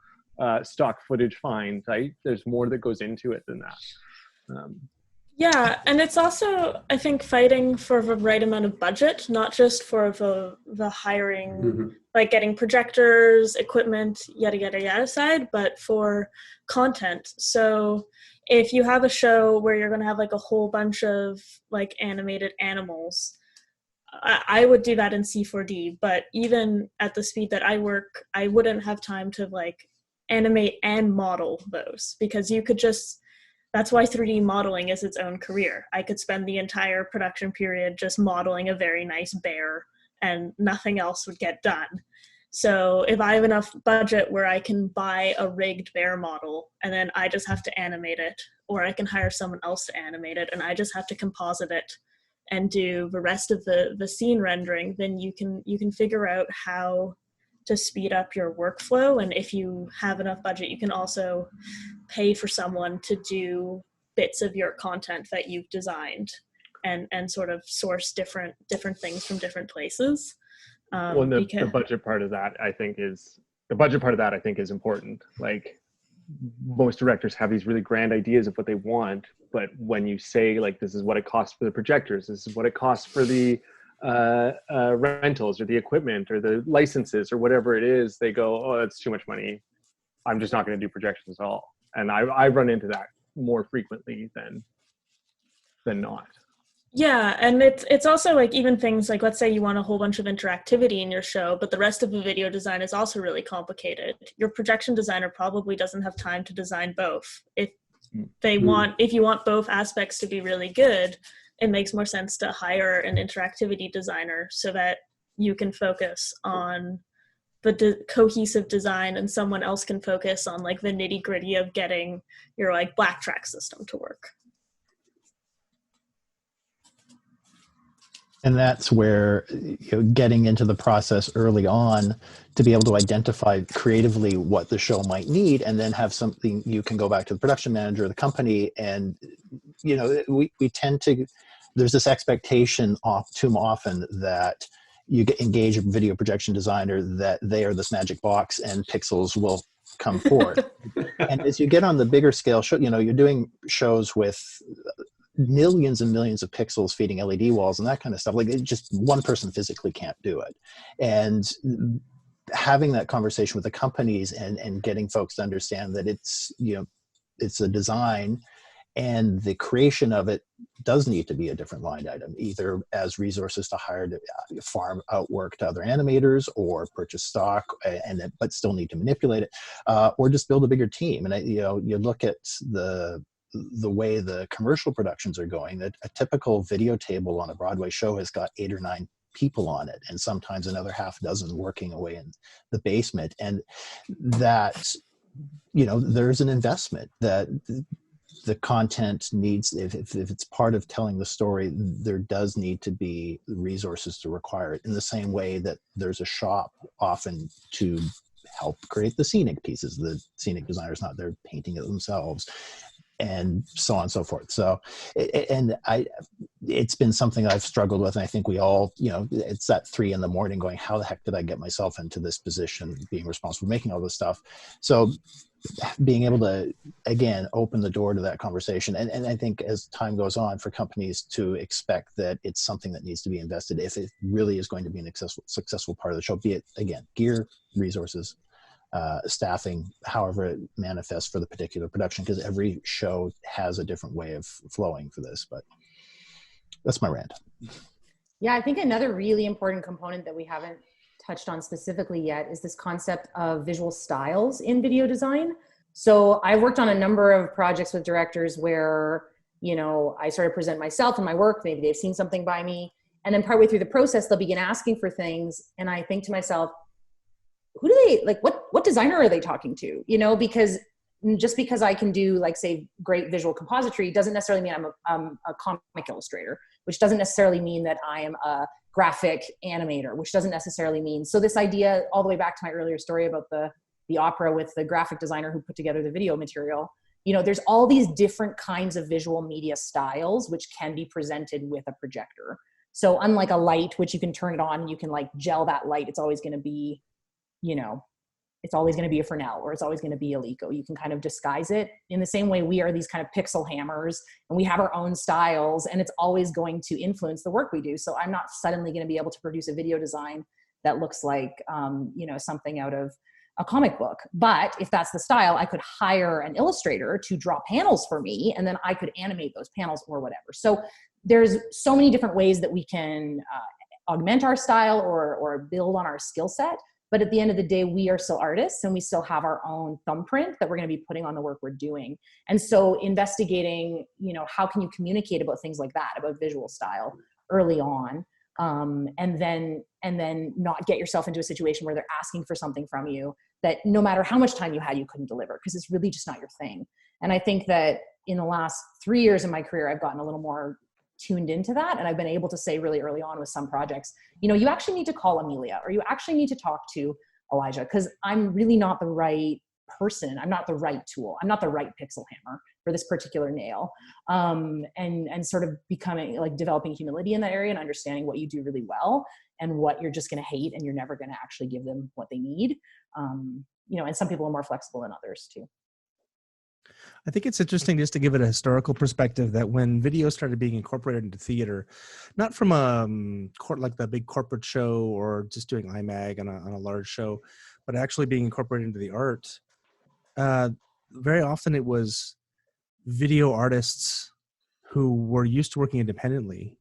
stock footage find, right? There's more that goes into it than that. And it's also, I think, fighting for the right amount of budget, not just for the hiring, like getting projectors, equipment, yada side, but for content. So if you have a show where you're going to have like a whole bunch of like animated animals, I would do that in C4D, but even at the speed that I work, I wouldn't have time to like animate and model those, because you could just, that's why 3D modeling is its own career. I could spend the entire production period just modeling a very nice bear and nothing else would get done. So if I have enough budget where I can buy a rigged bear model and then I just have to animate it, or I can hire someone else to animate it and I just have to composite it and do the rest of the scene rendering, then you can figure out how to speed up your workflow. And if you have enough budget, you can also pay for someone to do bits of your content that you've designed and sort of source different things from different places. The budget part of that I think is important. Like, most directors have these really grand ideas of what they want, but when you say, like, this is what it costs for the projectors, this is what it costs for the rentals or the equipment or the licenses or whatever it is, they go, oh, that's too much money, I'm just not going to do projections at all. And I run into that more frequently than not. Yeah, and it's also like even things like, let's say you want a whole bunch of interactivity in your show, but the rest of the video design is also really complicated. Your projection designer probably doesn't have time to design both. If you want both aspects to be really good, it makes more sense to hire an interactivity designer so that you can focus on the cohesive design and someone else can focus on like the nitty gritty of getting your like black track system to work. And that's where, getting into the process early on to be able to identify creatively what the show might need, and then have something you can go back to the production manager of the company. And, we tend to, there's this expectation too often that you engage a video projection designer, that they are this magic box and pixels will come forth. And as you get on the bigger scale show, you're doing shows with millions and millions of pixels feeding LED walls and that kind of stuff. Like, it just, one person physically can't do it. And having that conversation with the companies and getting folks to understand that it's, you know, it's a design, and the creation of it does need to be a different line item, either as resources to hire to farm out work to other animators, or purchase stock but still need to manipulate it, or just build a bigger team. And you know, you look at the way the commercial productions are going, that a typical video table on a Broadway show has got 8 or 9 people on it, and sometimes another half dozen working away in the basement. And that, you know, there's an investment that the content needs. If it's part of telling the story, there does need to be resources to require it, in the same way that there's a shop often to help create the scenic pieces. The scenic designer's not there painting it themselves, and so on and so forth. So, it's been something I've struggled with, and I think we all, you know, it's at 3 a.m. going, how the heck did I get myself into this position, being responsible for making all this stuff? So being able to, again, open the door to that conversation. And I think as time goes on, for companies to expect that it's something that needs to be invested, if it really is going to be an successful part of the show, be it, again, gear, resources, staffing, however it manifests for the particular production, because every show has a different way of flowing for this. But that's my rant. Yeah, I think another really important component that we haven't touched on specifically yet is this concept of visual styles in video design. So I've worked on a number of projects with directors where, you know, I sort of present myself and my work, maybe they've seen something by me, and then partway through the process, they'll begin asking for things. And I think to myself, who do they, like, what designer are they talking to? You know, because just because I can do, like, say, great visual compositry doesn't necessarily mean I'm a comic illustrator, which doesn't necessarily mean that I am a graphic animator, which doesn't necessarily mean. So this idea, all the way back to my earlier story about the opera with the graphic designer who put together the video material, you know, there's all these different kinds of visual media styles which can be presented with a projector. So unlike a light, which you can turn it on and you can, like, gel that light, it's always going to be, you know, it's always going to be a Fresnel, or it's always going to be a Leica. You can kind of disguise it in the same way we are these kind of pixel hammers, and we have our own styles, and it's always going to influence the work we do. So I'm not suddenly going to be able to produce a video design that looks like, you know, something out of a comic book. But if that's the style, I could hire an illustrator to draw panels for me, and then I could animate those panels or whatever. So there's so many different ways that we can augment our style or build on our skill set. But at the end of the day, we are still artists, and we still have our own thumbprint that we're going to be putting on the work we're doing. And so investigating, you know, how can you communicate about things like that, about visual style early on, and then not get yourself into a situation where they're asking for something from you that no matter how much time you had, you couldn't deliver, because it's really just not your thing. And I think that in the last 3 years of my career, I've gotten a little more tuned into that. And I've been able to say really early on with some projects, you know, you actually need to call Amelia, or you actually need to talk to Elijah, because I'm really not the right person. I'm not the right tool. I'm not the right pixel hammer for this particular nail. And sort of becoming, like, developing humility in that area and understanding what you do really well and what you're just going to hate and you're never going to actually give them what they need. You know, and some people are more flexible than others too. I think it's interesting just to give it a historical perspective that when video started being incorporated into theater, not from like the big corporate show or just doing IMAG on a large show, but actually being incorporated into the art, very often it was video artists who were used to working independently,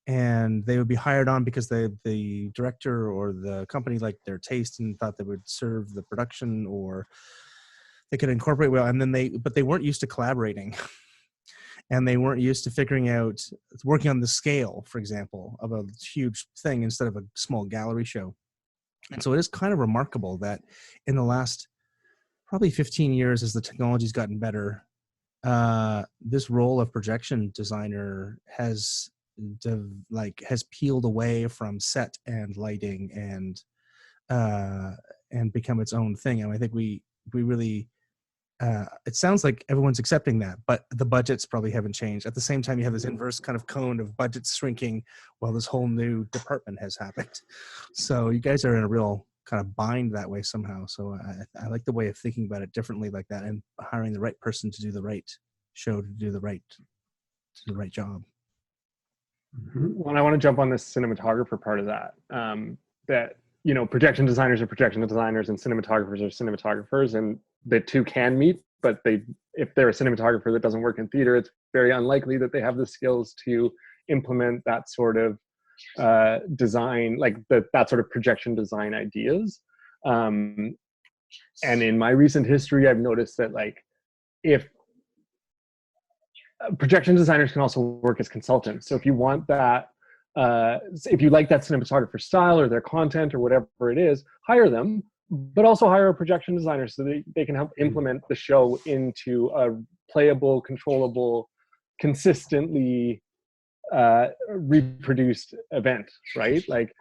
and they would be hired on because the director or the company liked their taste and thought they would serve the production, or they could incorporate well, and then but they weren't used to collaborating, and they weren't used to figuring out working on the scale, for example, of a huge thing instead of a small gallery show. And so it is kind of remarkable that in the last probably 15 years, as the technology's gotten better, this role of projection designer has peeled away from set and lighting and become its own thing. And I think we really, it sounds like everyone's accepting that, but the budgets probably haven't changed. At the same time, you have this inverse kind of cone of budgets shrinking while this whole new department has happened. So you guys are in a real kind of bind that way somehow. So I like the way of thinking about it differently like that, and hiring the right person to do the right show, to do the right do the right job. Well, I want to jump on this cinematographer part of that. That, you know, projection designers are projection designers and cinematographers are cinematographers, and the two can meet, but if they're a cinematographer that doesn't work in theater, it's very unlikely that they have the skills to implement that sort of design, like that sort of projection design ideas. And in my recent history, I've noticed that, like, if projection designers can also work as consultants. So if you want that, if you like that cinematographer style or their content or whatever it is, hire them, but also hire a projection designer so they can help implement the show into a playable, controllable, consistently reproduced event, right? Like,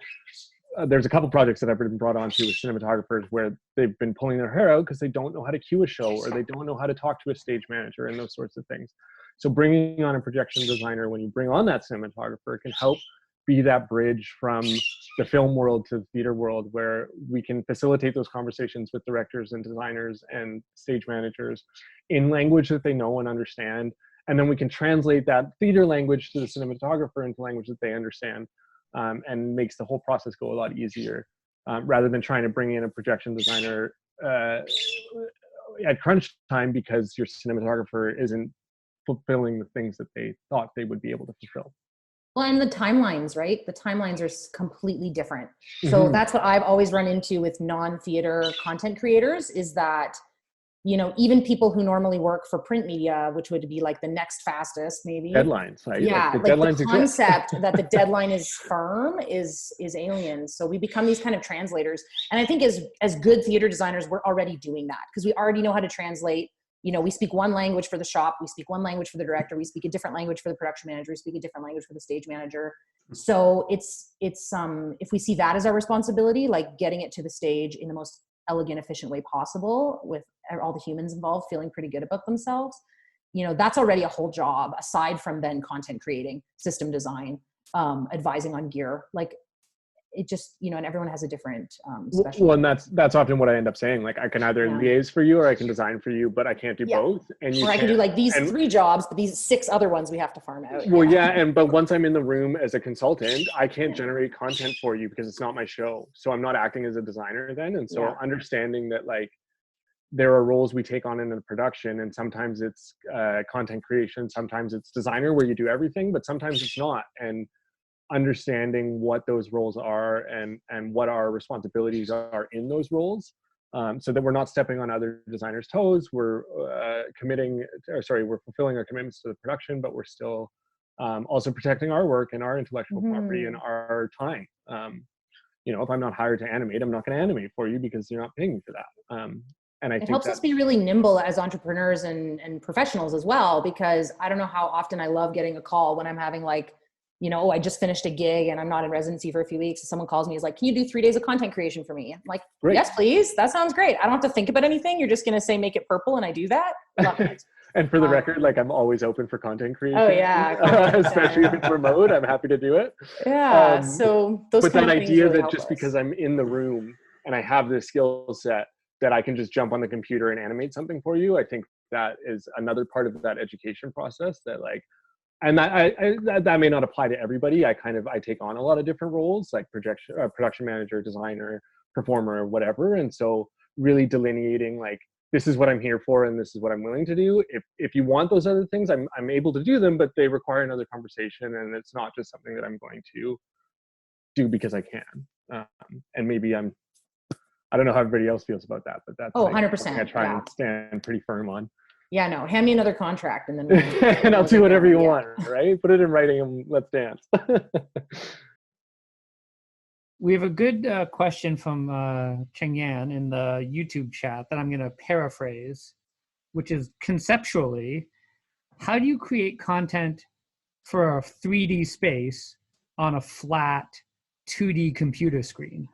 there's a couple projects that I've been brought on to with cinematographers where they've been pulling their hair out because they don't know how to cue a show, or they don't know how to talk to a stage manager, and those sorts of things. So bringing on a projection designer, when you bring on that cinematographer, can help be that bridge from the film world to the theater world, where we can facilitate those conversations with directors and designers and stage managers in language that they know and understand. And then we can translate that theater language to the cinematographer into language that they understand, and makes the whole process go a lot easier, rather than trying to bring in a projection designer at crunch time because your cinematographer isn't fulfilling the things that they thought they would be able to fulfill. Well, and the timelines, right? The timelines are completely different. So that's what I've always run into with non-theater content creators, is that, you know, even people who normally work for print media, which would be like the next fastest, maybe deadlines, right? Yeah, like the concept that the deadline is firm is alien. So we become these kind of translators. And I think as good theater designers, we're already doing that because we already know how to translate. You know, we speak one language for the shop, we speak one language for the director, we speak a different language for the production manager, we speak a different language for the stage manager. So it's if we see that as our responsibility, like getting it to the stage in the most elegant, efficient way possible with all the humans involved feeling pretty good about themselves, you know, that's already a whole job aside from then content creating, system design, advising on gear. Like, it just, you know, and everyone has a different specialty. Well, and that's often what I end up saying. Like, I can either liaise for you or I can design for you, but I can't do both. And or I can do like these 3 jobs, but these 6 other ones we have to farm out. Well, but once I'm in the room as a consultant, I can't generate content for you because it's not my show. So I'm not acting as a designer then. And so understanding that, like, there are roles we take on in the production, and sometimes it's content creation, sometimes it's designer where you do everything, but sometimes it's not. And understanding what those roles are and what our responsibilities are in those roles, so that we're not stepping on other designers' toes. We're we're fulfilling our commitments to the production, but we're still also protecting our work and our intellectual property and our time. You know, if I'm not hired to animate, I'm not going to animate for you because you're not paying me for that. And I think helps us be really nimble as entrepreneurs and professionals as well, because I don't know how often I love getting a call when I'm having, like, you know, I just finished a gig and I'm not in residency for a few weeks. Someone calls me, is like, can you do 3 days of content creation for me? I'm like, great. Yes, please. That sounds great. I don't have to think about anything. You're just going to say, make it purple, and I do that. Love it. And for the record, like, I'm always open for content creation. Oh yeah. Especially if it's remote, I'm happy to do it. Yeah. So those but kind that of things idea really that just because I'm in the room and I have this skill set that I can just jump on the computer and animate something for you, I think that is another part of that education process that, like, and that may not apply to everybody. I take on a lot of different roles, like production manager, designer, performer, whatever. And so really delineating, like, this is what I'm here for and this is what I'm willing to do. If you want those other things, I'm able to do them, but they require another conversation, and it's not just something that I'm going to do because I can. And maybe I don't know how everybody else feels about that, but that's 100%. I try and stand pretty firm on. Yeah, no, hand me another contract and then and I'll do whatever you want, right? Put it in writing and let's dance. We have a good question from Cheng Yan in the YouTube chat that I'm going to paraphrase, which is, conceptually, how do you create content for a 3D space on a flat 2D computer screen?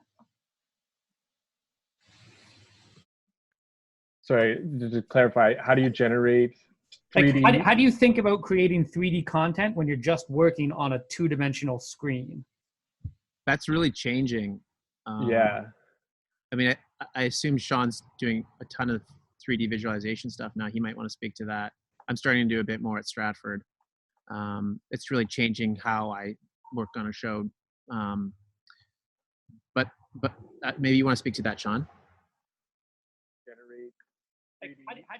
Sorry, to clarify, how do you generate 3D? Like, how do you think about creating 3D content when you're just working on a 2-dimensional screen? That's really changing. I mean, I assume Sean's doing a ton of 3D visualization stuff now. He might want to speak to that. I'm starting to do a bit more at Stratford. it's really changing how I work on a show. But maybe you want to speak to that, Sean?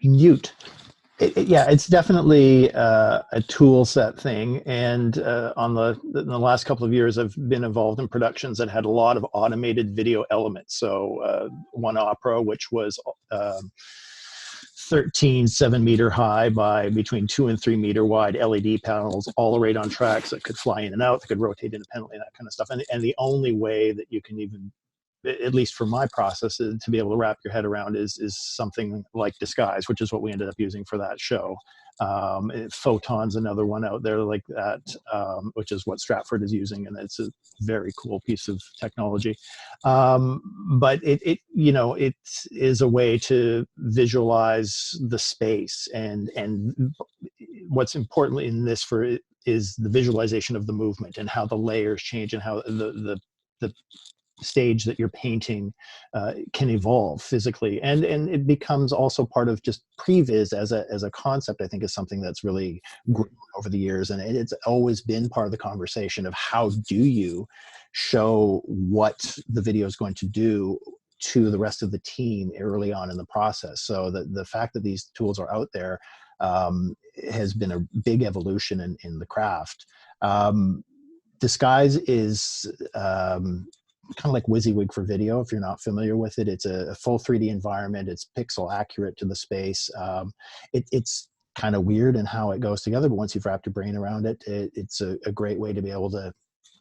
Mute. Yeah, it's definitely a tool set thing. And in the last couple of years, I've been involved in productions that had a lot of automated video elements. So one opera, which was 13 7-meter high by between 2 and 3 meter wide LED panels, all arrayed on tracks that could fly in and out, that could rotate independently, that kind of stuff. And the only way that you can even, at least for my process, to be able to wrap your head around is something like Disguise, which is what we ended up using for that show. Photon's another one out there like that, which is what Stratford is using, and it's a very cool piece of technology. But it is a way to visualize the space, and what's important in this for is the visualization of the movement and how the layers change and how the stage that you're painting can evolve physically, and it becomes also part of just previs as a concept. I think is something that's really grown over the years, and it's always been part of the conversation of how do you show what the video is going to do to the rest of the team early on in the process. So the fact that these tools are out there has been a big evolution in the craft. Disguise is kind of like WYSIWYG for video. If you're not familiar with it, it's a full 3D environment. It's pixel accurate to the space. It's kind of weird in how it goes together, but once you've wrapped your brain around it, it's a great way to be able to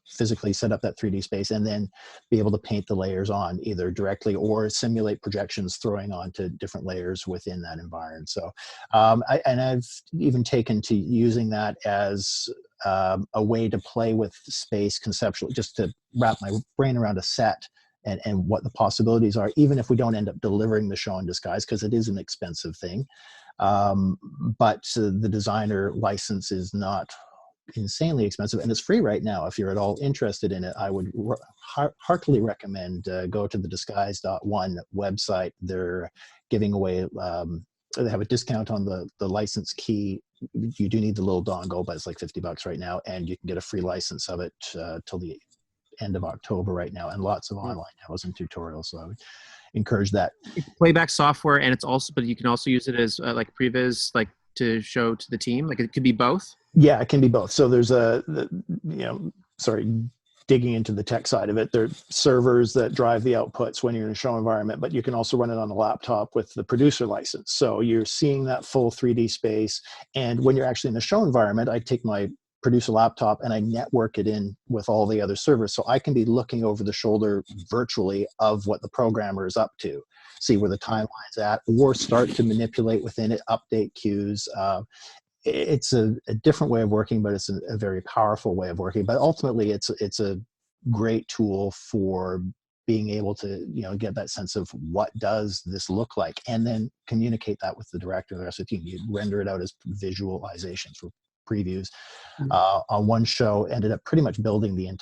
physically set up that 3D space and then be able to paint the layers on either directly or simulate projections throwing onto different layers within that environment. So I've even taken to using that as a way to play with space conceptually, just to wrap my brain around a set and what the possibilities are, even if we don't end up delivering the show in Disguise, because it is an expensive thing. But the designer license is not insanely expensive, and it's free right now. If you're at all interested in it, I would heartily recommend go to the Disguise.one website. They're giving away, they have a discount on the license key. You do need the little dongle, but it's like $50 right now, and you can get a free license of it till the end of October right now, and lots of online demos and tutorials. So I would encourage that. It's playback software, and it's also, but you can also use it as like previs, like to show to the team. Like it could be both. Yeah, it can be both. So there's digging into the tech side of it, there are servers that drive the outputs when you're in a show environment, but you can also run it on a laptop with the producer license. So you're seeing that full 3D space. And when you're actually in the show environment, I take my producer laptop and I network it in with all the other servers. So I can be looking over the shoulder virtually of what the programmer is up to, see where the timeline's at, or start to manipulate within it, update cues. It's a different way of working, but it's a very powerful way of working. But ultimately, it's a great tool for being able to get that sense of what does this look like, and then communicate that with the director and the rest of the team. You render it out as visualizations for previews. On one show, ended up pretty much building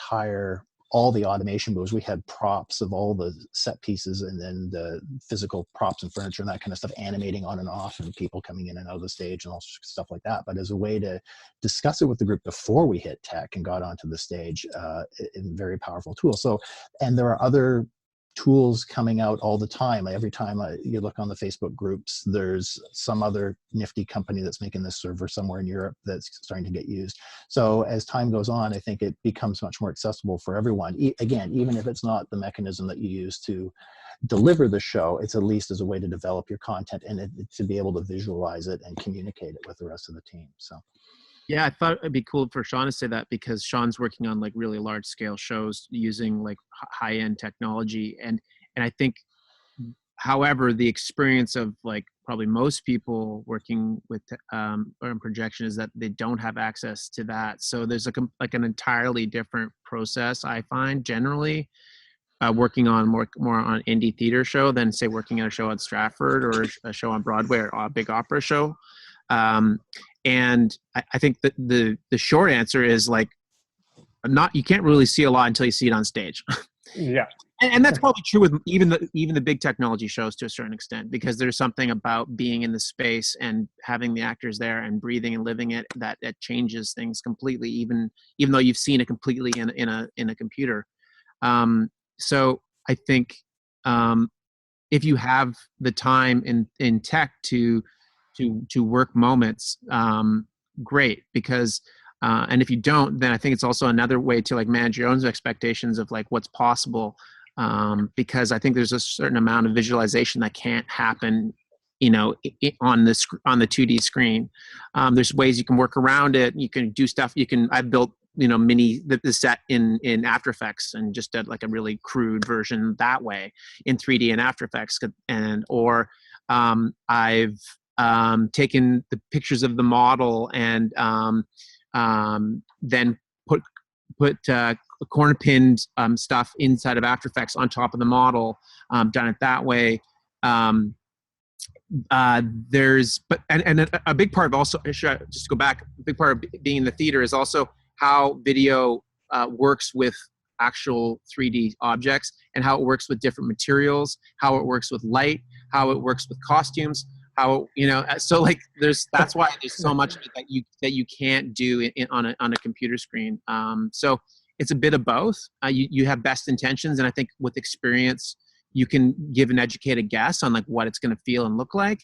all the automation moves. We had props of all the set pieces, and then the physical props and furniture and that kind of stuff animating on and off, and people coming in and out of the stage and all sorts of stuff like that. But as a way to discuss it with the group before we hit tech and got onto the stage, a very powerful tool. So, and there are other tools coming out all the time. Every time you look on the Facebook groups, there's some other nifty company that's making this server somewhere in Europe that's starting to get used. So as time goes on, I think it becomes much more accessible for everyone. Again, even if it's not the mechanism that you use to deliver the show, it's at least as a way to develop your content and to be able to visualize it and communicate it with the rest of the team. So. Yeah, I thought it'd be cool for Sean to say that, because Sean's working on like really large scale shows using like high end technology. And I think, however, the experience of like probably most people working with or in projection is that they don't have access to that. So there's like an entirely different process, I find, generally working on more on indie theater show than say working on a show at Stratford or a show on Broadway or a big opera show. And I think that the short answer is like, you can't really see a lot until you see it on stage. Yeah. And that's probably true with even the big technology shows to a certain extent, because there's something about being in the space and having the actors there and breathing and living it that changes things completely, even though you've seen it completely in a computer. So I think if you have the time in tech to work moments, great, because and if you don't, then I think it's also another way to like manage your own expectations of like what's possible. Because I think there's a certain amount of visualization that can't happen, on the 2D screen. There's ways you can work around it. You can do stuff. I've built, the set in After Effects and just did like a really crude version that way in 3D in After Effects. I've taken the pictures of the model and then put corner pinned stuff inside of After Effects on top of the model, done it that way. There's a big part of also, just to go back, a big part of being in the theater is also how video works with actual 3D objects and how it works with different materials, how it works with light, how it works with costumes, so like that's why there's so much of it that you can't do on a computer screen. So it's a bit of both. You have best intentions, and I think with experience, you can give an educated guess on like what it's going to feel and look like.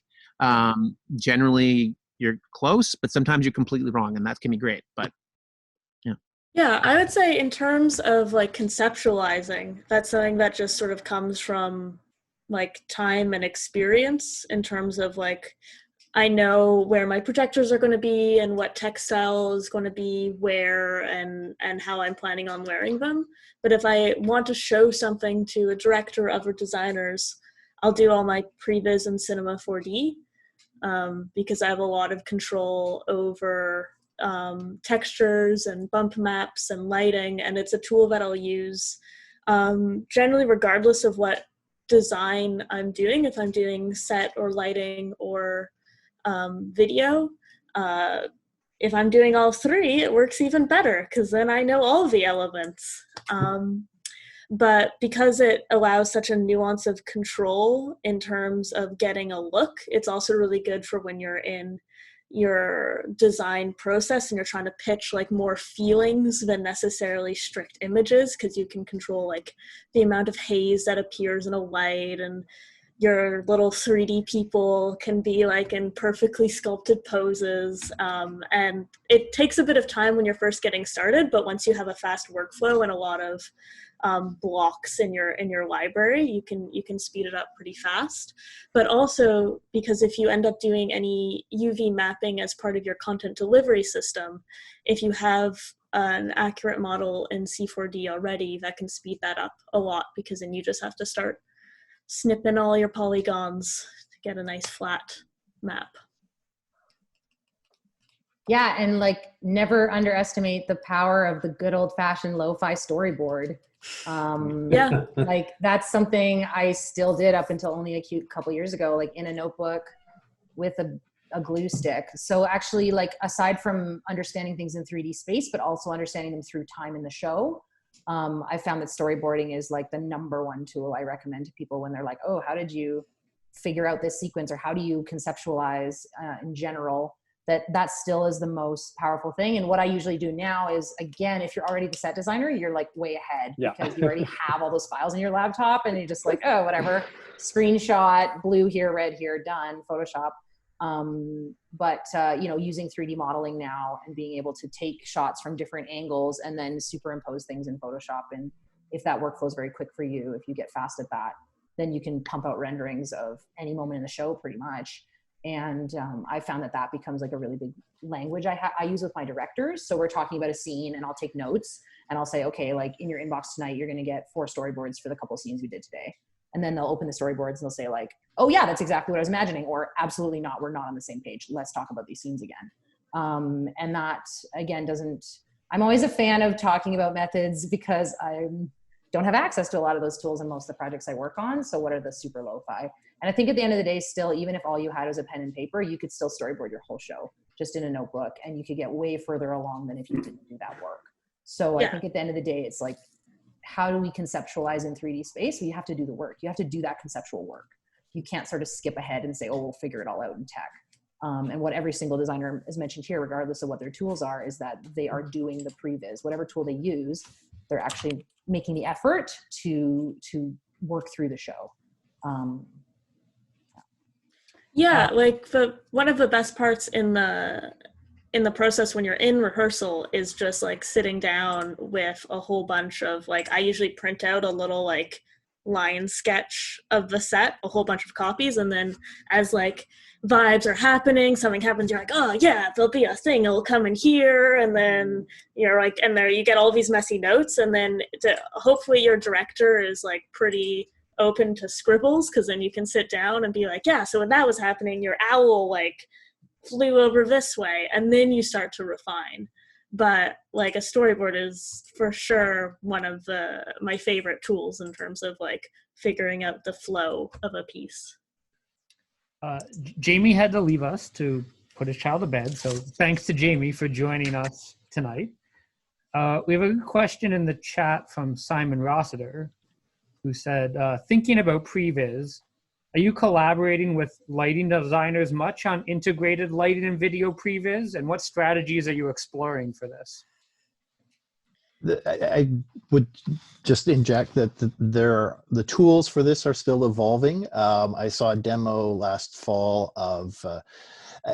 Generally, you're close, but sometimes you're completely wrong, and that can be great. But yeah, I would say in terms of like conceptualizing, that's something that just sort of comes from like time and experience, in terms of like, I know where my projectors are going to be and what textile is going to be where and how I'm planning on wearing them. But if I want to show something to a director or other designers, I'll do all my previs in Cinema 4D, because I have a lot of control over textures and bump maps and lighting, and it's a tool that I'll use generally regardless of what design I'm doing. If I'm doing set or lighting or video, if I'm doing all three, it works even better because then I know all the elements. But because it allows such a nuance of control in terms of getting a look, it's also really good for when you're in your design process and you're trying to pitch like more feelings than necessarily strict images, because you can control like the amount of haze that appears in a light, and your little 3D people can be like in perfectly sculpted poses. And it takes a bit of time when you're first getting started, but once you have a fast workflow and a lot of blocks in your library, you can speed it up pretty fast. But also, because if you end up doing any UV mapping as part of your content delivery system, if you have an accurate model in C4D already, that can speed that up a lot, because then you just have to start snipping all your polygons to get a nice flat map. Yeah, and like never underestimate the power of the good old-fashioned lo-fi storyboard. Yeah, like that's something I still did up until only a couple years ago, like in a notebook with a glue stick. So actually, like aside from understanding things in 3D space, but also understanding them through time in the show, I found that storyboarding is like the #1 tool I recommend to people when they're like, oh, how did you figure out this sequence, or how do you conceptualize in general? That still is the most powerful thing. And what I usually do now is, again, if you're already the set designer, you're like way ahead, because you already have all those files in your laptop and you're just like, oh, whatever, screenshot, blue here, red here, done, Photoshop. But using 3D modeling now and being able to take shots from different angles and then superimpose things in Photoshop. And if that workflow is very quick for you, if you get fast at that, then you can pump out renderings of any moment in the show pretty much. And I found that becomes like a really big language I use with my directors. So we're talking about a scene and I'll take notes and I'll say, okay, like in your inbox tonight, you're going to get 4 storyboards for the couple scenes we did today. And then they'll open the storyboards and they'll say like, oh yeah, that's exactly what I was imagining, or absolutely not, we're not on the same page. Let's talk about these scenes again. And that again I'm always a fan of talking about methods because I don't have access to a lot of those tools in most of the projects I work on. So what are the super lo-fi? And I think at the end of the day, still, even if all you had was a pen and paper, you could still storyboard your whole show just in a notebook, and you could get way further along than if you didn't do that work. So yeah. I think at the end of the day, it's like how do we conceptualize in 3D space? Well, you have to do the work. You have to do that conceptual work. You can't sort of skip ahead and say, oh, we'll figure it all out in tech. And what every single designer is mentioned here, regardless of what their tools are, is that they are doing the previs. Whatever tool they use, they're actually making the effort to work through the show. Like one of the best parts in the process when you're in rehearsal is just like sitting down with a whole bunch of like, I usually print out a little like line sketch of the set, a whole bunch of copies, and then as like vibes are happening, something happens, you're like, oh yeah, there'll be a thing, it'll come in here, and then you're like, and there you get all these messy notes, and then hopefully your director is like pretty open to scribbles, because then you can sit down and be like, yeah, so when that was happening, your owl like flew over this way, and then you start to refine. But like a storyboard is for sure one of my favorite tools in terms of like figuring out the flow of a piece. Jamie had to leave us to put his child to bed, so thanks to Jamie for joining us tonight. We have a good question in the chat from Simon Rossiter, who said, thinking about previs, are you collaborating with lighting designers much on integrated lighting and video previs? And what strategies are you exploring for this? I would just inject that the tools for this are still evolving. I saw a demo last fall of,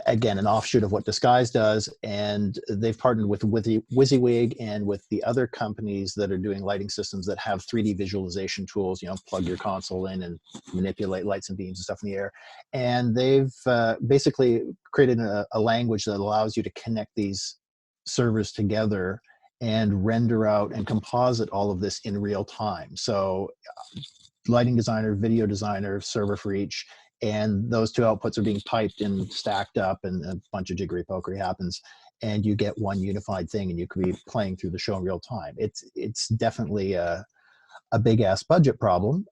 again, an offshoot of what Disguise does, and they've partnered with WYSIWYG and with the other companies that are doing lighting systems that have 3D visualization tools, plug your console in and manipulate lights and beams and stuff in the air. And they've basically created a language that allows you to connect these servers together and render out and composite all of this in real time. So lighting designer, video designer, server for each, and those two outputs are being piped and stacked up, and a bunch of jiggery pokery happens, and you get one unified thing, and you could be playing through the show in real time. It's definitely a big ass budget problem,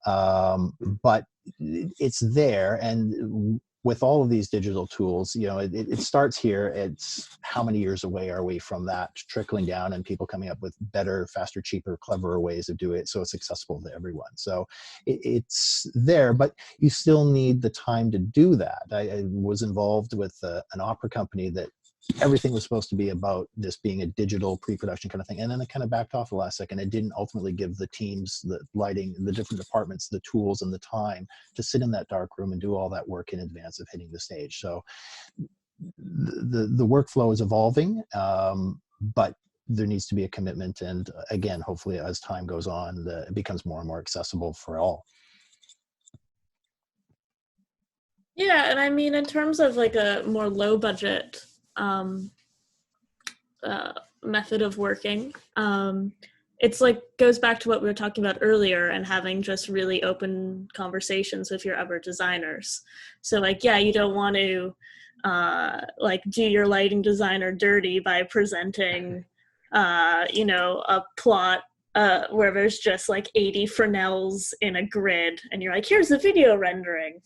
but it's there. And with all of these digital tools, it starts here. It's how many years away are we from that trickling down and people coming up with better, faster, cheaper, cleverer ways of doing it so it's accessible to everyone. So it's there, but you still need the time to do that. I was involved with an opera company that everything was supposed to be about this being a digital pre-production kind of thing. And then it kind of backed off the last second. It didn't ultimately give the teams, the lighting, the different departments, the tools and the time to sit in that dark room and do all that work in advance of hitting the stage. So the workflow is evolving, but there needs to be a commitment. And again, hopefully as time goes on, it becomes more and more accessible for all. Yeah, and I mean, in terms of like a more low budget method of working, it's like goes back to what we were talking about earlier, and having just really open conversations with your other designers. So like, yeah, you don't want to like do your lighting designer dirty by presenting a plot where there's just like 80 Fresnels in a grid, and you're like, here's the video rendering.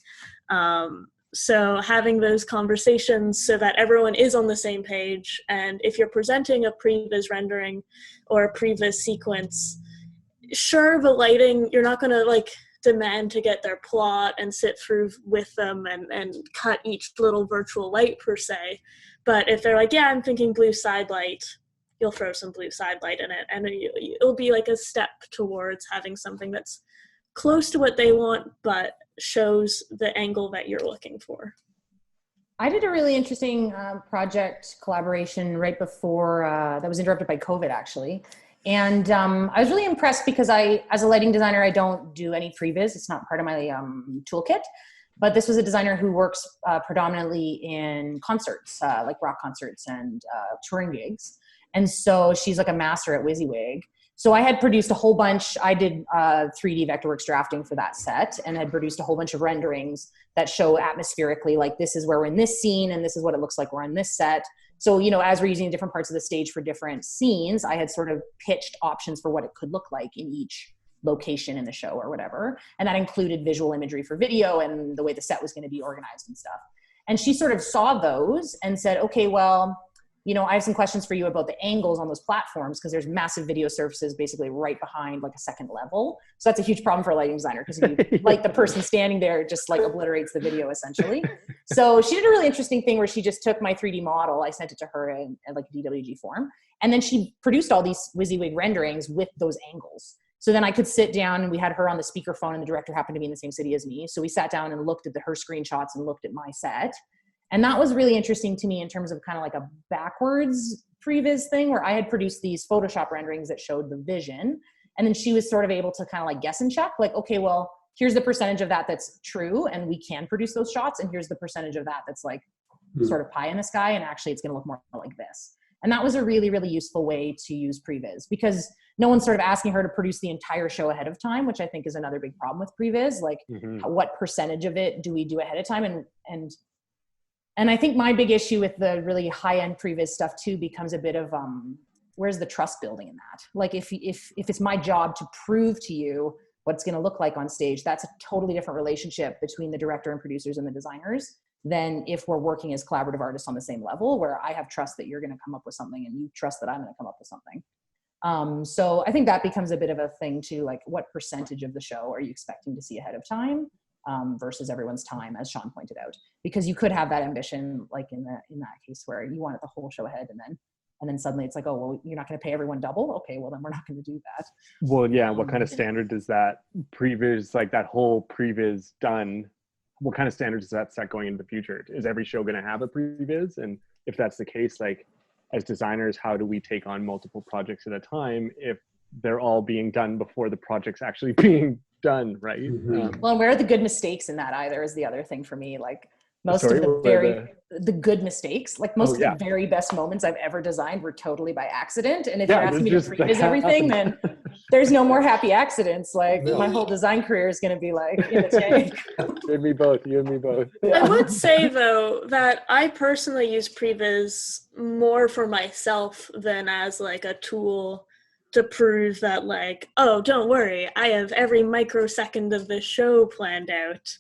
So having those conversations so that everyone is on the same page, and if you're presenting a previs rendering or a previs sequence, sure, the lighting, you're not going to like demand to get their plot and sit through with them and cut each little virtual light per se. But if they're like, yeah, I'm thinking blue side light, you'll throw some blue side light in it, and it'll be like a step towards having something that's close to what they want, but shows the angle that you're looking for. I did a really interesting project collaboration right before that was interrupted by COVID, actually. And I was really impressed because as a lighting designer, I don't do any previs. It's not part of my toolkit. But this was a designer who works predominantly in concerts, like rock concerts and touring gigs. And so she's like a master at WYSIWYG. So I had produced a whole bunch. I did 3D Vectorworks drafting for that set, and had produced a whole bunch of renderings that show atmospherically, like this is where we're in this scene, and this is what it looks like we're on this set. So, as we're using different parts of the stage for different scenes, I had sort of pitched options for what it could look like in each location in the show or whatever. And that included visual imagery for video and the way the set was going to be organized and stuff. And she sort of saw those and said, okay, well, I have some questions for you about the angles on those platforms, because there's massive video surfaces basically right behind like a second level. So that's a huge problem for a lighting designer, because if you like the person standing there, it just like obliterates the video essentially. So she did a really interesting thing where she just took my 3D model. I sent it to her in like a DWG form. And then she produced all these WYSIWYG renderings with those angles. So then I could sit down, and we had her on the speakerphone, and the director happened to be in the same city as me. So we sat down and looked at her screenshots and looked at my set. And that was really interesting to me in terms of kind of like a backwards previs thing, where I had produced these Photoshop renderings that showed the vision. And then she was sort of able to kind of like guess and check, like, okay, well, here's the percentage of that that's true, and we can produce those shots. And here's the percentage of that that's like sort of pie in the sky, and actually it's going to look more like this. And that was a really, really useful way to use previs, because no one's sort of asking her to produce the entire show ahead of time, which I think is another big problem with previs. Like, what percentage of it do we do ahead of time? And I think my big issue with the really high-end previs stuff too becomes a bit of where's the trust building in that? Like, if it's my job to prove to you what it's going to look like on stage, that's a totally different relationship between the director and producers and the designers than if we're working as collaborative artists on the same level, where I have trust that you're going to come up with something and you trust that I'm going to come up with something. So I think that becomes a bit of a thing too, like what percentage of the show are you expecting to see ahead of time versus everyone's time, as Sean pointed out, because you could have that ambition, like in that case where you want it the whole show ahead, and then suddenly it's like, oh, well, you're not going to pay everyone double. Okay, well then we're not going to do that. Well, yeah. What kind of standard does that previs, like that whole previs done? What kind of standards does that set going into the future? Is every show going to have a previs? And if that's the case, like as designers, how do we take on multiple projects at a time if they're all being done before the project's actually being done, right? Well, and where are the good mistakes in that either is the other thing for me. Like most of the good mistakes, like most of the very best moments I've ever designed were totally by accident. And if you're asking me to previs everything, then there's no more happy accidents. Like my whole design career is going to be like in the tank. You and me both. I would say though that I personally use previs more for myself than as like a tool to prove that, like, oh, don't worry, I have every microsecond of the show planned out.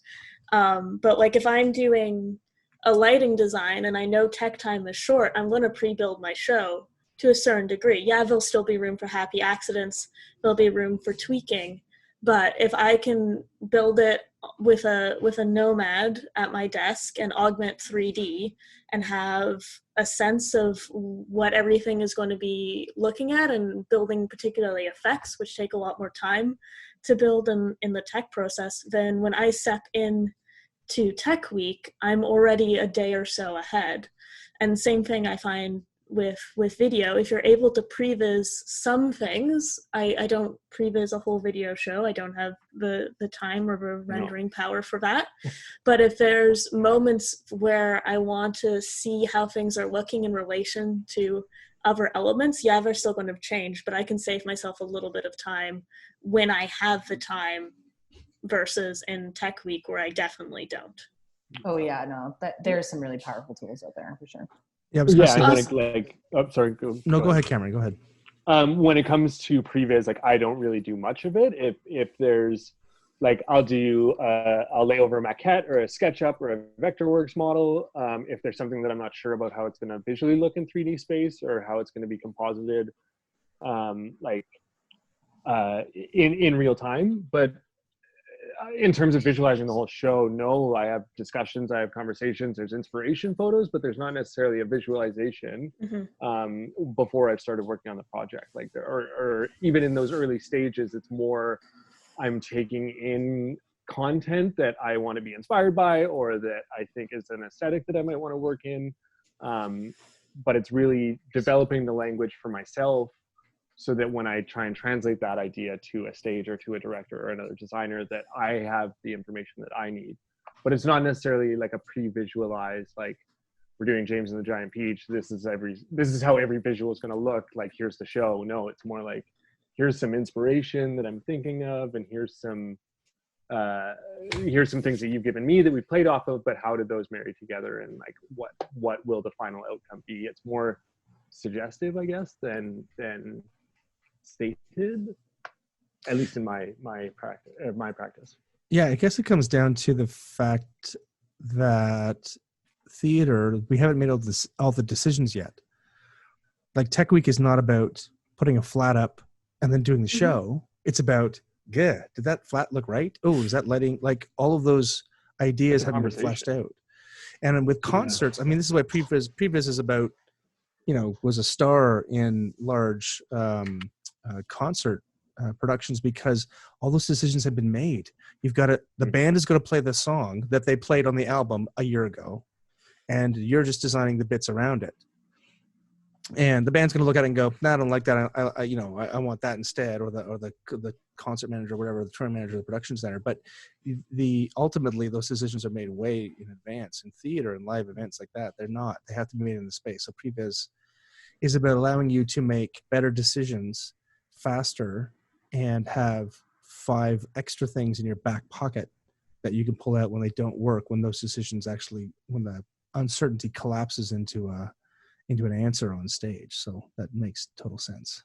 But like if I'm doing a lighting design and I know tech time is short, I'm going to pre-build my show to a certain degree. Yeah, there'll still be room for happy accidents. There'll be room for tweaking. But if I can build it with a Nomad at my desk and augment 3D and have a sense of what everything is going to be looking at, and building particularly effects, which take a lot more time to build in the tech process, then when I step in to Tech Week, I'm already a day or so ahead. And same thing I find with video. If you're able to previs some things, I don't previs a whole video show. I don't have the time or the rendering power for that. But if there's moments where I want to see how things are looking in relation to other elements, yeah, they're still going to change, but I can save myself a little bit of time when I have the time versus in Tech Week where I definitely don't. Oh yeah, no, there's some really powerful tools out there for sure. Yeah, Go ahead, Cameron. Go ahead. When it comes to previs, like I don't really do much of it. If there's like I'll lay over a maquette or a SketchUp or a Vectorworks model. If there's something that I'm not sure about how it's going to visually look in 3D space or how it's going to be composited, in real time. But in terms of visualizing the whole show, no, I have discussions, I have conversations, there's inspiration photos, but there's not necessarily a visualization before I've started working on the project. Like, or even in those early stages, it's more I'm taking in content that I want to be inspired by, or that I think is an aesthetic that I might want to work in. But it's really developing the language for myself, so that when I try and translate that idea to a stage or to a director or another designer, that I have the information that I need. But it's not necessarily like a pre-visualized, like we're doing James and the Giant Peach, this is how every visual is going to look, like here's the show. No, it's more like here's some inspiration that I'm thinking of, and here's some things that you've given me that we've played off of, but how did those marry together, and like what will the final outcome be? It's more suggestive, I guess, than stated, at least in my practice. Yeah, I guess it comes down to the fact that theater, we haven't made all the decisions yet. like Tech Week is not about putting a flat up and then doing the show. It's about, did that flat look right? Oh, is that lighting? Like all of those ideas haven't been fleshed out. And with concerts, I mean, this is why Previs is about, was a star in large concert productions, because all those decisions have been made. You've got the band is going to play the song that they played on the album a year ago, and you're just designing the bits around it. And the band's going to look at it and go, "No, I don't like that. I want that instead." Or the concert manager, or whatever, the touring manager, the production center. But ultimately those decisions are made way in advance. In theater and live events like that, they're not. They have to be made in the space. So previs is about allowing you to make better decisions faster and have 5 extra things in your back pocket that you can pull out when they don't work. When those decisions when the uncertainty collapses into an answer on stage. So that makes total sense.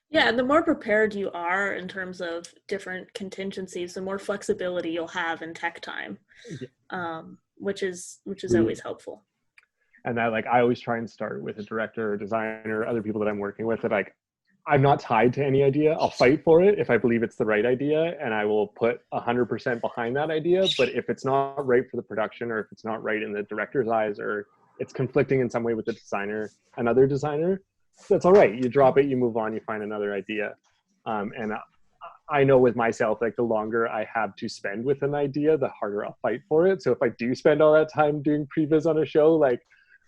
Yeah, and the more prepared you are in terms of different contingencies, the more flexibility you'll have in tech time, which is always helpful. And that, like, I always try and start with a director or designer, other people that I'm working with, that like, I'm not tied to any idea. I'll fight for it if I believe it's the right idea, and I will put 100% behind that idea. But if it's not right for the production, or if it's not right in the director's eyes, or it's conflicting in some way with the designer, another designer, that's all right. You drop it, you move on, you find another idea. And I know with myself, like, the longer I have to spend with an idea, the harder I'll fight for it. So if I do spend all that time doing previs on a show, like,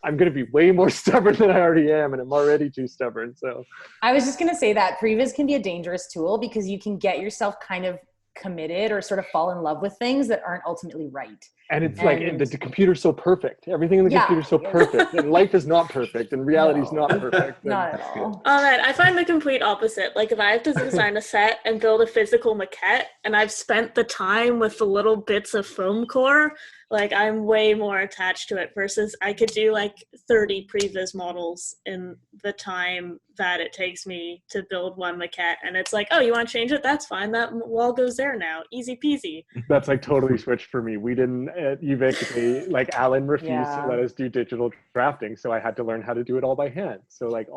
I'm going to be way more stubborn than I already am, and I'm already too stubborn. So I was just going to say that previs can be a dangerous tool, because you can get yourself kind of committed or sort of fall in love with things that aren't ultimately right. And it's like, the computer's so perfect. Everything in the computer's so perfect. And life is not perfect. And reality is not perfect. Not at all. Oh man, I find the complete opposite. Like, if I have to design a set and build a physical maquette, and I've spent the time with the little bits of foam core, like, I'm way more attached to it, versus I could do like 30 previs models in the time that it takes me to build one maquette. And it's like, oh, you want to change it? That's fine. That wall goes there now. Easy peasy. That's like totally switched for me. We didn't at UVic, like, Alan refused to let us do digital drafting. So I had to learn how to do it all by hand. So like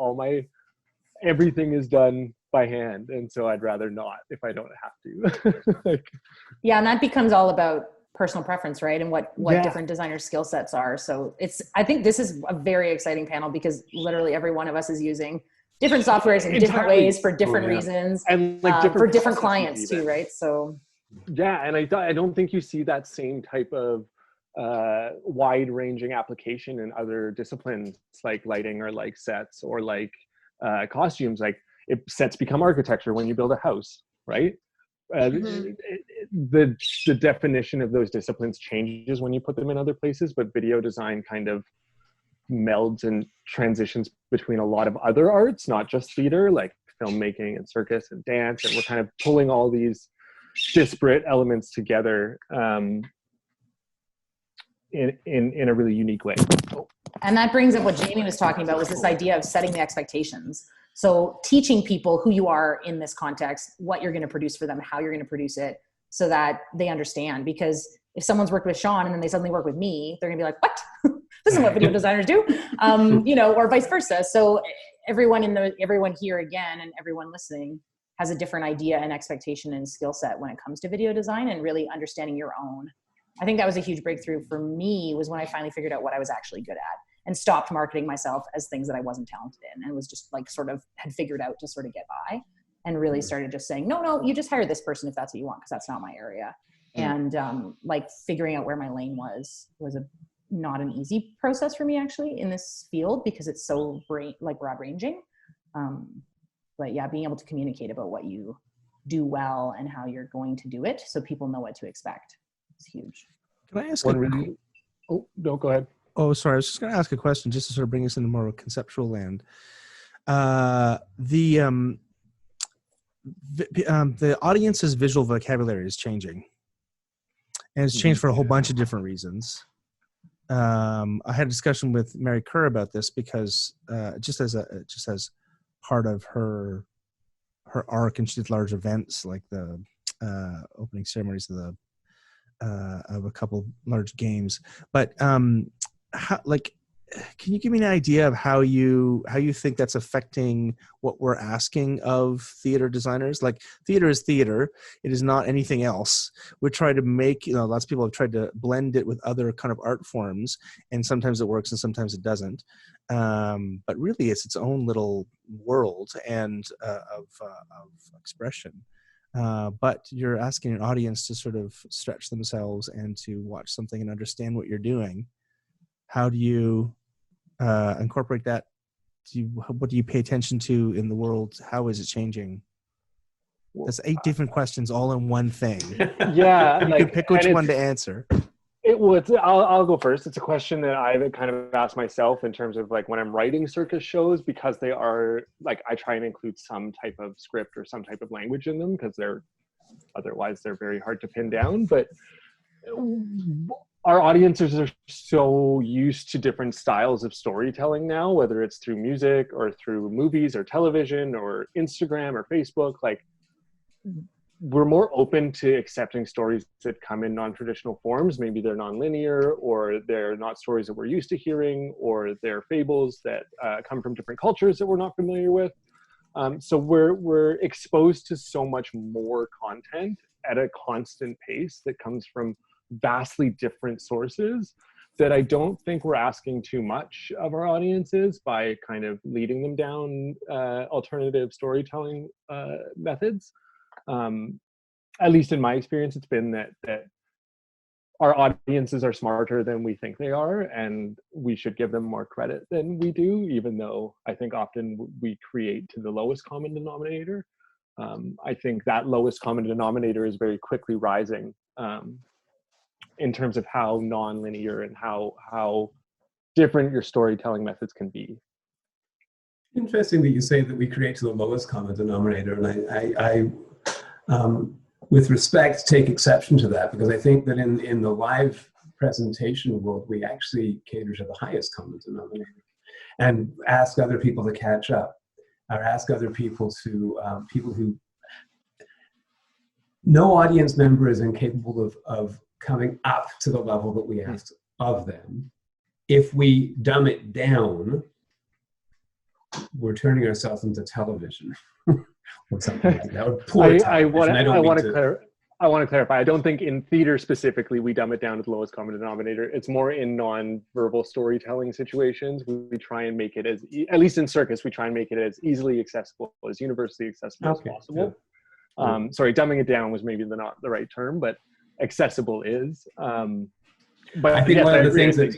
everything is done by hand. And so I'd rather not if I don't have to. And that becomes all about personal preference, right? And what different designer skill sets are. So I think this is a very exciting panel, because literally every one of us is using different softwares in different ways for different reasons, and like for different clients too, right? So yeah, and I don't think you see that same type of wide-ranging application in other disciplines, like lighting, or like sets, or like costumes. Like, sets become architecture when you build a house, right? The definition of those disciplines changes when you put them in other places, but video design kind of melds and transitions between a lot of other arts, not just theater, like filmmaking and circus and dance, and we're kind of pulling all these disparate elements together in a really unique way. And that brings up what Jamie was talking about, was this idea of setting the expectations. So teaching people who you are in this context, what you're going to produce for them, how you're going to produce it, so that they understand. Because if someone's worked with Sean and then they suddenly work with me, they're going to be like, what? This is what video designers do, or vice versa. So everyone here again, and everyone listening, has a different idea and expectation and skill set when it comes to video design, and really understanding your own. I think that was a huge breakthrough for me, was when I finally figured out what I was actually good at, and stopped marketing myself as things that I wasn't talented in, and was just like sort of had figured out to sort of get by, and really started just saying, no, you just hire this person if that's what you want, because that's not my area. And like figuring out where my lane was not an easy process for me, actually, in this field, because it's so broad ranging. But yeah, being able to communicate about what you do well and how you're going to do it, so people know what to expect, is huge. Can I ask Oh, no, go ahead. Oh, sorry. I was just going to ask a question, just to sort of bring us into more conceptual land. The audience's visual vocabulary is changing, and it's changed for a whole bunch of different reasons. I had a discussion with Mary Kerr about this, because just as part of her arc, and she did large events like the opening ceremonies of a couple large games. But can you give me an idea of how you think that's affecting what we're asking of theater designers? Like, theater is theater. It is not anything else. We try to make, lots of people have tried to blend it with other kind of art forms, and sometimes it works and sometimes it doesn't. But really, it's its own little world and of expression. But you're asking an audience to sort of stretch themselves and to watch something and understand what you're doing. How do you incorporate that? What do you pay attention to in the world? How is it changing? That's 8 different questions all in one thing. Yeah, you can pick which one to answer. I'll go first. It's a question that I've kind of asked myself in terms of like when I'm writing circus shows, because they are like, I try and include some type of script or some type of language in them, because otherwise they're very hard to pin down. But our audiences are so used to different styles of storytelling now, whether it's through music or through movies or television or Instagram or Facebook. Like, we're more open to accepting stories that come in non-traditional forms. Maybe they're non-linear, or they're not stories that we're used to hearing, or they're fables that come from different cultures that we're not familiar with. So we're exposed to so much more content at a constant pace that comes from vastly different sources, that I don't think we're asking too much of our audiences by kind of leading them down alternative storytelling methods. At least in my experience, it's been that our audiences are smarter than we think they are, and we should give them more credit than we do, even though I think often we create to the lowest common denominator. I think that lowest common denominator is very quickly rising in terms of how non-linear and how different your storytelling methods can be. Interesting that you say that we create to the lowest common denominator, and I with respect, take exception to that, because I think that in the live presentation world, we actually cater to the highest common denominator and ask other people to catch up, or ask other people to, people who, no audience member is incapable of coming up to the level that we asked of them. If we dumb it down, we're turning ourselves into television. Or something like that. Or poor I want to clarify. I don't think in theater specifically we dumb it down to the lowest common denominator. It's more in non-verbal storytelling situations. We try and make it as, at least in circus, we try and make it as easily accessible, as universally accessible as possible. Yeah. Sorry, dumbing it down was maybe not the right term, but accessible is. But I think one of the things that.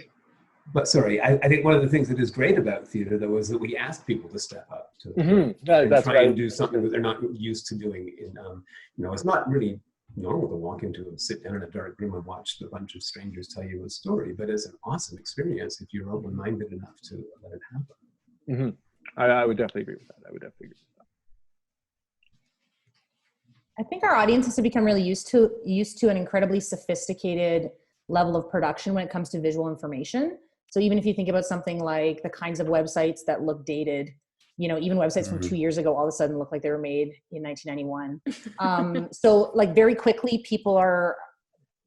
But sorry, I think one of the things that is great about theater, though, is that we ask people to step up to and try and do something that they're not used to doing. It's not really normal to walk into and sit down in a dark room and watch a bunch of strangers tell you a story, but it's an awesome experience if you're open-minded enough to let it happen. I would definitely agree with that. I think our audiences have become really used to an incredibly sophisticated level of production when it comes to visual information. So even if you think about something like the kinds of websites that look dated, even websites from 2 years ago all of a sudden look like they were made in 1991. So like very quickly, people are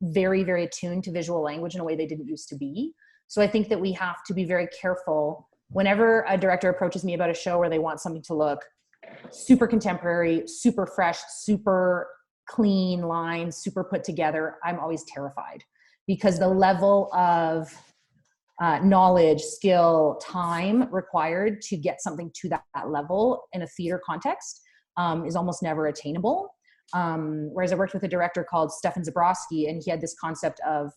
very, very attuned to visual language in a way they didn't used to be. So I think that we have to be very careful whenever a director approaches me about a show where they want something to look super contemporary, super fresh, super clean lines, super put together. I'm always terrified, because the level of knowledge, skill, time required to get something to that level in a theater context is almost never attainable. Whereas I worked with a director called Stefan Zabrowski, and he had this concept of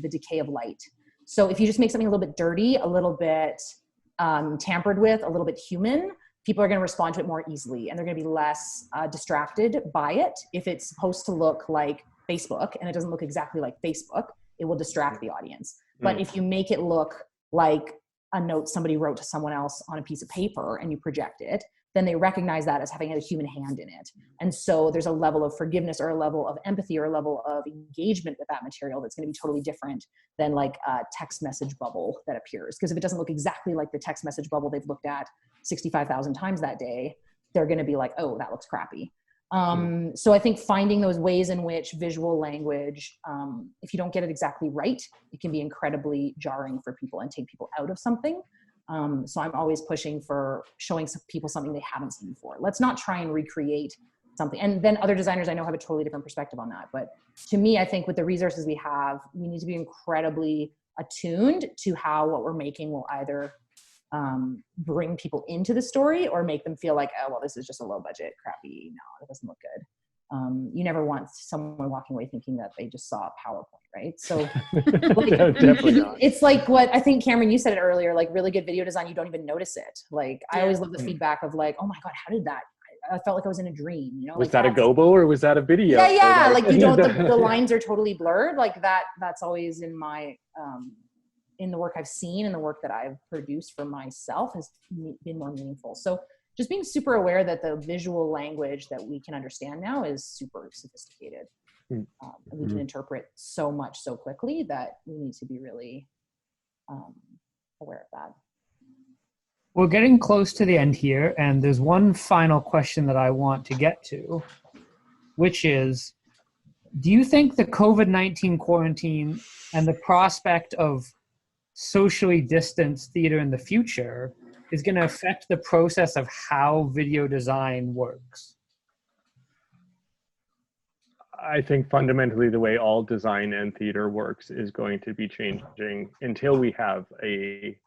the decay of light. So if you just make something a little bit dirty, a little bit tampered with, a little bit human, people are going to respond to it more easily, and they're going to be less distracted by it. If it's supposed to look like Facebook and it doesn't look exactly like Facebook, it will distract the audience. But if you make it look like a note somebody wrote to someone else on a piece of paper and you project it, then they recognize that as having a human hand in it. And so there's a level of forgiveness or a level of empathy or a level of engagement with that material that's going to be totally different than like a text message bubble that appears. Because if it doesn't look exactly like the text message bubble they've looked at 65,000 times that day, they're going to be like, oh, that looks crappy. So I think finding those ways in which visual language, if you don't get it exactly right, it can be incredibly jarring for people and take people out of something. So I'm always pushing for showing some people something they haven't seen before. Let's not try and recreate something. And then other designers I know have a totally different perspective on that. But to me, I think with the resources we have, we need to be incredibly attuned to how what we're making will either bring people into the story or make them feel like, oh, well, this is just a low budget, crappy. No, it doesn't look good. You never want someone walking away thinking that they just saw a PowerPoint, right? So Definitely not. It's like what I think, Cameron, you said it earlier, like really good video design, you don't even notice it. Like I always love the feedback of like, oh my God, how did that? I felt like I was in a dream, you know? Was like that a gobo or was that a video? Yeah, like you don't, the lines are totally blurred. Like that's always in my, in the work I've seen and the work that I've produced for myself has been more meaningful. So just being super aware that the visual language that we can understand now is super sophisticated. And we can interpret so much so quickly that we need to be really aware of that. We're getting close to the end here, and there's one final question that I want to get to, which is, do you think the COVID-19 quarantine and the prospect of socially distanced theater in the future is going to affect the process of how video design works? I think fundamentally the way all design and theater works is going to be changing until we have a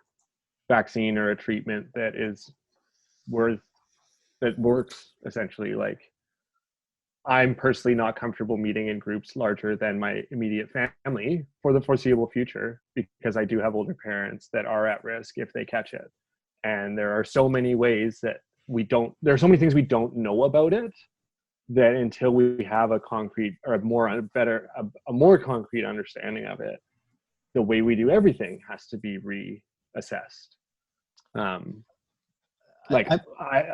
vaccine or a treatment that works essentially. Like, I'm personally not comfortable meeting in groups larger than my immediate family for the foreseeable future, because I do have older parents that are at risk if they catch it. And there are so many ways that there are so many things we don't know about it, that until we have a concrete or a more concrete understanding of it, the way we do everything has to be reassessed.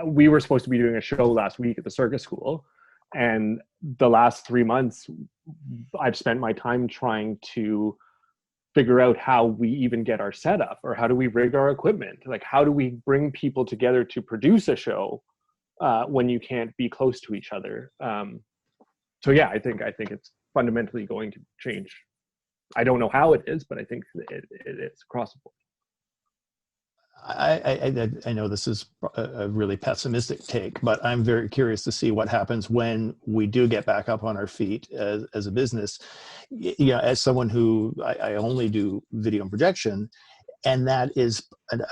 We were supposed to be doing a show last week at the circus school, and the last 3 months I've spent my time trying to figure out how we even get our setup, or how do we rig our equipment? Like, how do we bring people together to produce a show when you can't be close to each other? So yeah, I think it's fundamentally going to change. I don't know how it is, but I think it is across the board. I know this is a really pessimistic take, but I'm very curious to see what happens when we do get back up on our feet as a business. Yeah, as someone who I only do video and projection, and that is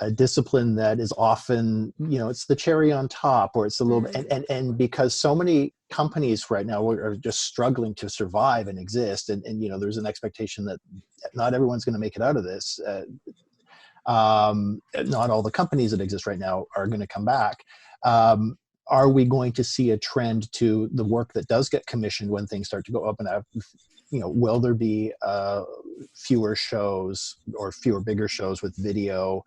a discipline that is often, it's the cherry on top, or it's a little bit, and because so many companies right now are just struggling to survive and exist, and there's an expectation that not everyone's going to make it out of this. Not all the companies that exist right now are going to come back. Are we going to see a trend to the work that does get commissioned when things start to go up and up? Will there be fewer shows or fewer bigger shows with video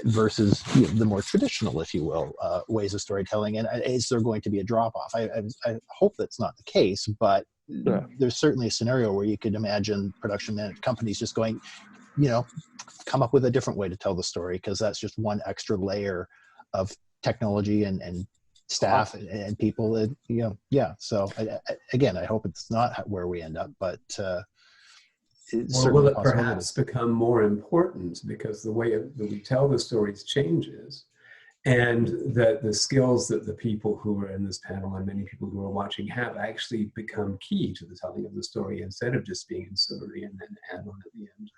versus the more traditional, if you will, ways of storytelling? And is there going to be a drop off? I hope that's not the case, but there's certainly a scenario where you could imagine production managed companies just going, come up with a different way to tell the story, because that's just one extra layer of technology and staff and people. So again, I hope it's not where we end up, but or will it perhaps become more important because the way that we tell the stories changes, and that the skills that the people who are in this panel and many people who are watching have actually become key to the telling of the story, instead of just being ancillary and then add on at the end.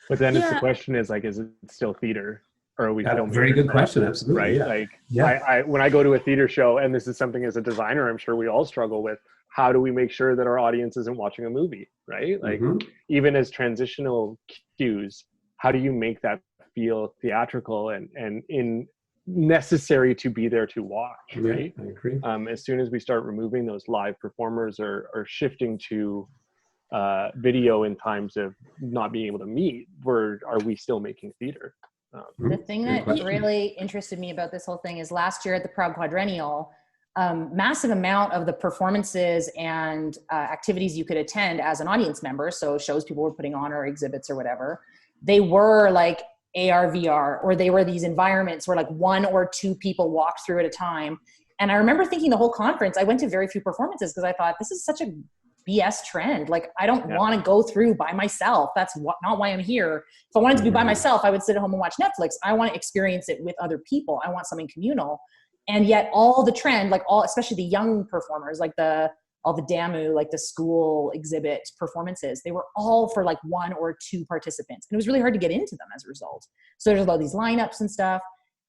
But then it's the question is it still theater, or are we filming? Very good question. Absolutely. Right. Yeah. I when I go to a theater show, and this is something as a designer, I'm sure we all struggle with, how do we make sure that our audience isn't watching a movie, right? Like even as transitional cues, how do you make that feel theatrical and in necessary to be there to watch, right? I agree. As soon as we start removing those live performers or shifting to video in times of not being able to meet, are we still making theater? The thing that really interested me about this whole thing is last year at the Proud Quadrennial, massive amount of the performances and activities you could attend as an audience member, so shows people were putting on or exhibits or whatever, they were like AR, VR, or they were these environments where like 1 or 2 people walked through at a time. And I remember thinking the whole conference, I went to very few performances because I thought this is such a BS trend. Like, I don't want to go through by myself. That's not why I'm here. If I wanted to be by myself, I would sit at home and watch Netflix. I want to experience it with other people. I want something communal. And yet all the trend, like especially the young performers, like all the DAMU, like the school exhibit performances, they were all for like 1 or 2 participants. And it was really hard to get into them as a result. So there's all these lineups and stuff.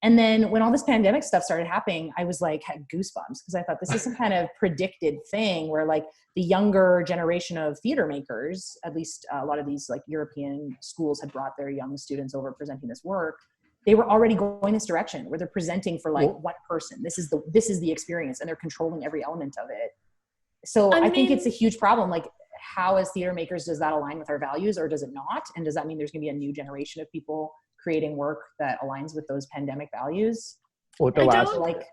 And then when all this pandemic stuff started happening, I was like, had goosebumps, because I thought this is some kind of predicted thing where like the younger generation of theater makers, at least a lot of these like European schools had brought their young students over presenting this work. They were already going this direction where they're presenting for like one person. This is the experience, and they're controlling every element of it. So I think it's a huge problem. Like, how as theater makers does that align with our values, or does it not? And does that mean there's going to be a new generation of people creating work that aligns with those pandemic values? Well, the last like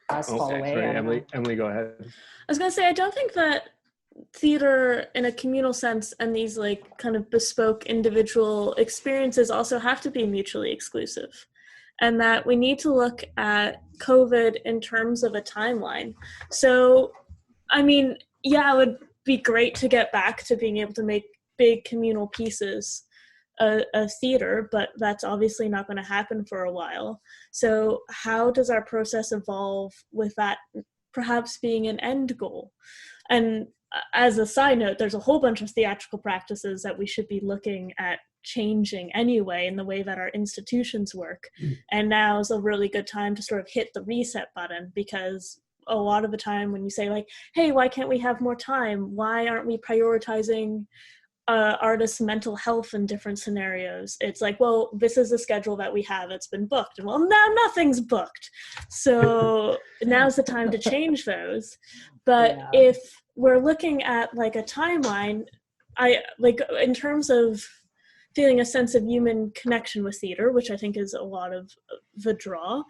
us fall away. Sorry, Emily, go ahead. I was gonna say, I don't think that theater in a communal sense and these like kind of bespoke individual experiences also have to be mutually exclusive, and that we need to look at COVID in terms of a timeline. So, I mean, yeah, it would be great to get back to being able to make big communal pieces of theater, but that's obviously not going to happen for a while. So how does our process evolve with that perhaps being an end goal? And as a side note, there's a whole bunch of theatrical practices that we should be looking at changing anyway in the way that our institutions work. And now is a really good time to sort of hit the reset button, because a lot of the time when you say like, hey, why can't we have more time? Why aren't we prioritizing artists' mental health in different scenarios? It's like, well, this is the schedule that we have. It's been booked. And well, now nothing's booked. So now's the time to change those. But if we're looking at like a timeline, I like in terms of feeling a sense of human connection with theater, which I think is a lot of the draw.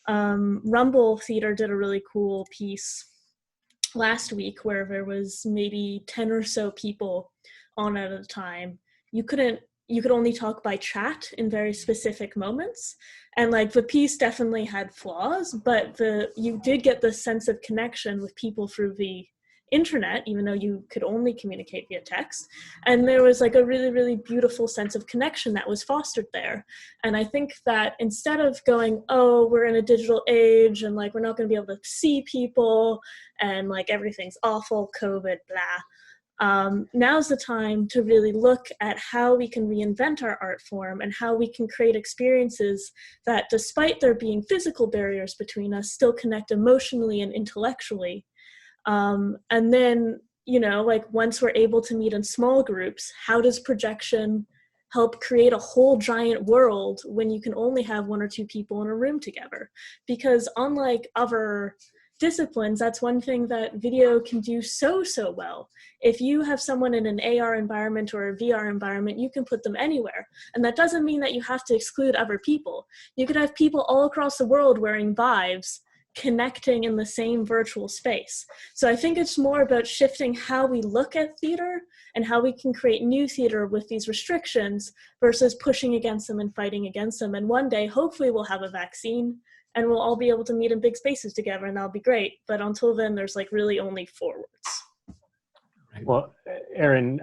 Rumble Theater did a really cool piece last week where there was maybe 10 or so people on at a time. You could only talk by chat in very specific moments, and like the piece definitely had flaws, but you did get the sense of connection with people through the internet, even though you could only communicate via text. And there was like a really, really beautiful sense of connection that was fostered there. And I think that instead of going, oh, we're in a digital age and like we're not going to be able to see people and like everything's awful, COVID, blah. Now's the time to really look at how we can reinvent our art form and how we can create experiences that, despite there being physical barriers between us, still connect emotionally and intellectually. And then, you know, like once we're able to meet in small groups, how does projection help create a whole giant world when you can only have 1 or 2 people in a room together? Because unlike other disciplines, that's one thing that video can do so well. If you have someone in an AR environment or a VR environment, you can put them anywhere. And that doesn't mean that you have to exclude other people. You could have people all across the world wearing Vives connecting in the same virtual space. So I think it's more about shifting how we look at theater and how we can create new theater with these restrictions versus pushing against them and fighting against them. And one day, hopefully we'll have a vaccine and we'll all be able to meet in big spaces together, and that'll be great. But until then, there's like really only forwards. Well, Erin,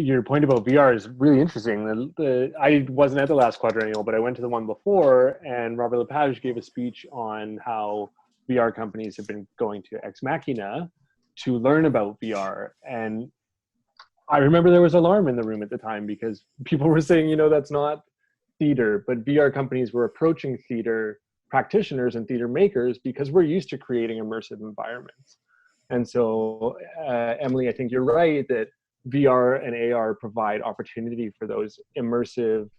your point about VR is really interesting. I wasn't at the last quadrennial, but I went to the one before, and Robert Lepage gave a speech on how VR companies have been going to Ex Machina to learn about VR. And I remember there was alarm in the room at the time because people were saying, you know, that's not theater, but VR companies were approaching theater practitioners and theater makers because we're used to creating immersive environments. And so, Emily, I think you're right that VR and AR provide opportunity for those immersive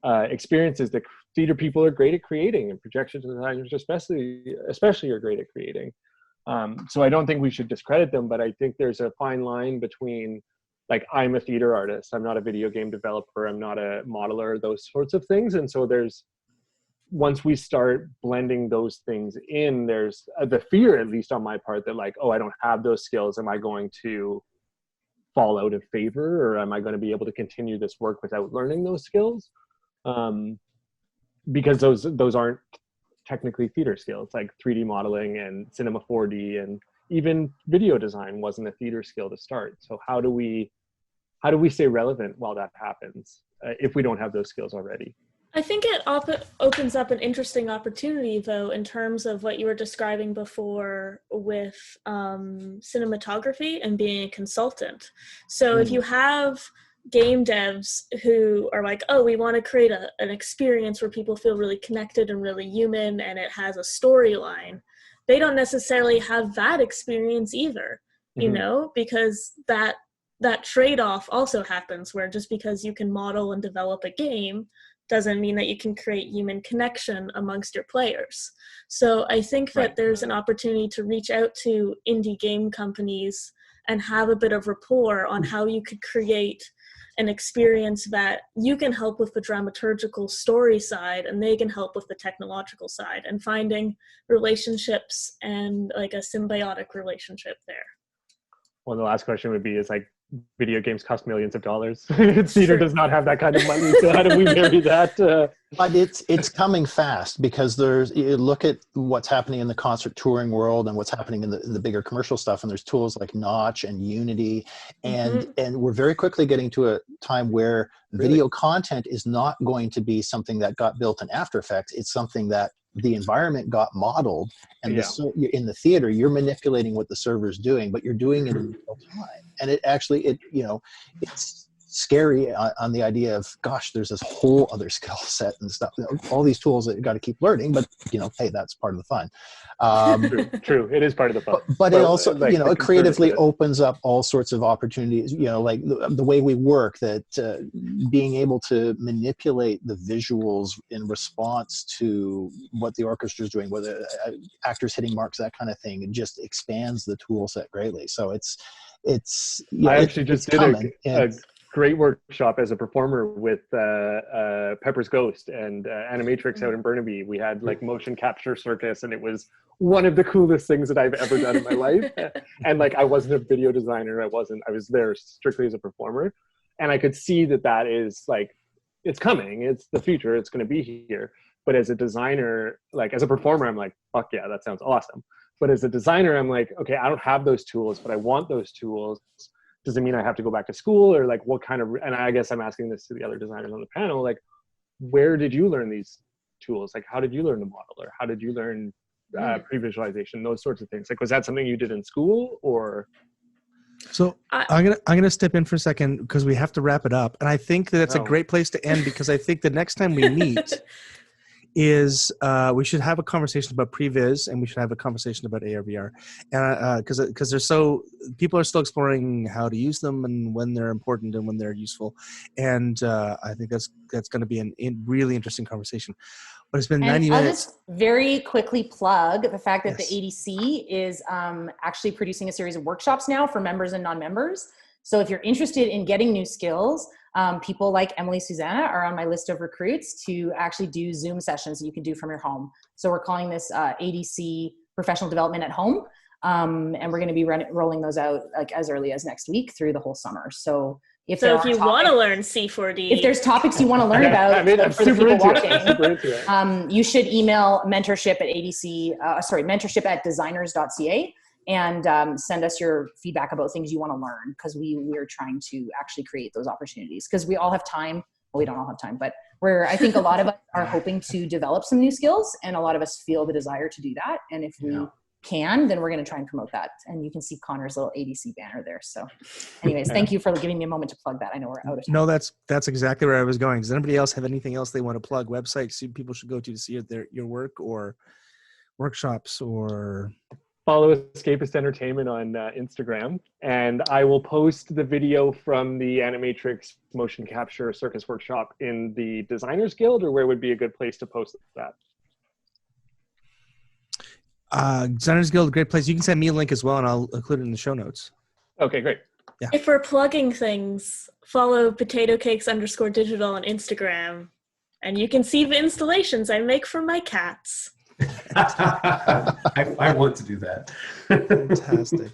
experiences that theater people are great at creating, and projection designers especially are great at creating. So I don't think we should discredit them, but I think there's a fine line between, like, I'm a theater artist, I'm not a video game developer, I'm not a modeler, those sorts of things. And so once we start blending those things in, there's the fear, at least on my part, that like, oh, I don't have those skills. Am I going to fall out of favor, or am I going to be able to continue this work without learning those skills? Because those aren't technically theater skills, like 3D modeling and cinema 4D, and even video design wasn't a theater skill to start. So how do we stay relevant while that happens if we don't have those skills already? I think it opens up an interesting opportunity, though, in terms of what you were describing before with cinematography and being a consultant. So if you have game devs who are like, oh, we want to create an experience where people feel really connected and really human, and it has a storyline, they don't necessarily have that experience either, you know, because that trade-off also happens, where just because you can model and develop a game doesn't mean that you can create human connection amongst your players. So I think that there's an opportunity to reach out to indie game companies and have a bit of rapport on how you could create an experience that you can help with the dramaturgical story side and they can help with the technological side, and finding relationships and like a symbiotic relationship there. Well, the last question would be, is like, video games cost millions of dollars. Theater does not have that kind of money. So how do we marry that? But it's coming fast, because you look at what's happening in the concert touring world and what's happening in the bigger commercial stuff, and there's tools like Notch and Unity, and we're very quickly getting to a time where video content is not going to be something that got built in After Effects. It's something that the environment got modeled, and in the theater you're manipulating what the server's doing, but you're doing it in real time. And it's scary on the idea of, gosh, there's this whole other skill set and stuff, all these tools that you got to keep learning, but hey, that's part of the fun. True, it is part of the fun. But it also, it creatively opens up all sorts of opportunities, like the way we work, that being able to manipulate the visuals in response to what the orchestra is doing, whether actors hitting marks, that kind of thing, it just expands the tool set greatly. So I actually just did a great workshop as a performer with Pepper's Ghost and Animatrix out in Burnaby. We had like motion capture circus, and it was one of the coolest things that I've ever done in my life. And like, I wasn't a video designer. I was there strictly as a performer. And I could see that is like, it's coming, it's the future, it's going to be here. But as a designer, like as a performer, I'm like, fuck yeah, that sounds awesome. But as a designer, I'm like, okay, I don't have those tools, but I want those tools. Does it mean I have to go back to school, or like what kind of, and I guess I'm asking this to the other designers on the panel, like, where did you learn these tools? Like, how did you learn to model, or how did you learn pre-visualization, those sorts of things? Like, was that something you did in school, or? So I'm gonna step in for a second, because we have to wrap it up. And I think that it's a great place to end, because I think the next time we meet is we should have a conversation about previs, and we should have a conversation about AR VR, and because people are still exploring how to use them and when they're important and when they're useful, and I think that's going to be a really interesting conversation. But it's been 90 minutes. I'll just very quickly plug the fact that the ADC is actually producing a series of workshops now for members and non-members. So if you're interested in getting new skills, people like Emily Soussana are on my list of recruits to actually do Zoom sessions that you can do from your home. So we're calling this ADC Professional Development at Home. And we're going to be rolling those out like as early as next week through the whole summer. So if you want to learn C4D, if there's topics you want to learn about for the people watching, you should email mentorship at designers.ca. and send us your feedback about things you want to learn, because we're trying to actually create those opportunities, because we all have time. Well, we don't all have time, but I think a lot of us are hoping to develop some new skills, and a lot of us feel the desire to do that. And if we can, then we're going to try and promote that. And you can see Connor's little ADC banner there. So anyways, thank you for giving me a moment to plug that. I know we're out of time. No, that's exactly where I was going. Does anybody else have anything else they want to plug? Websites people should go to see your work, or workshops, or... Follow Escapist Entertainment on Instagram, and I will post the video from the Animatrix motion capture circus workshop in the Designers Guild, or where would be a good place to post that? Designers Guild, great place. You can send me a link as well, and I'll include it in the show notes. Okay, great. Yeah. If we're plugging things, follow potatocakes_digital on Instagram, and you can see the installations I make for my cats. I want to do that. Fantastic.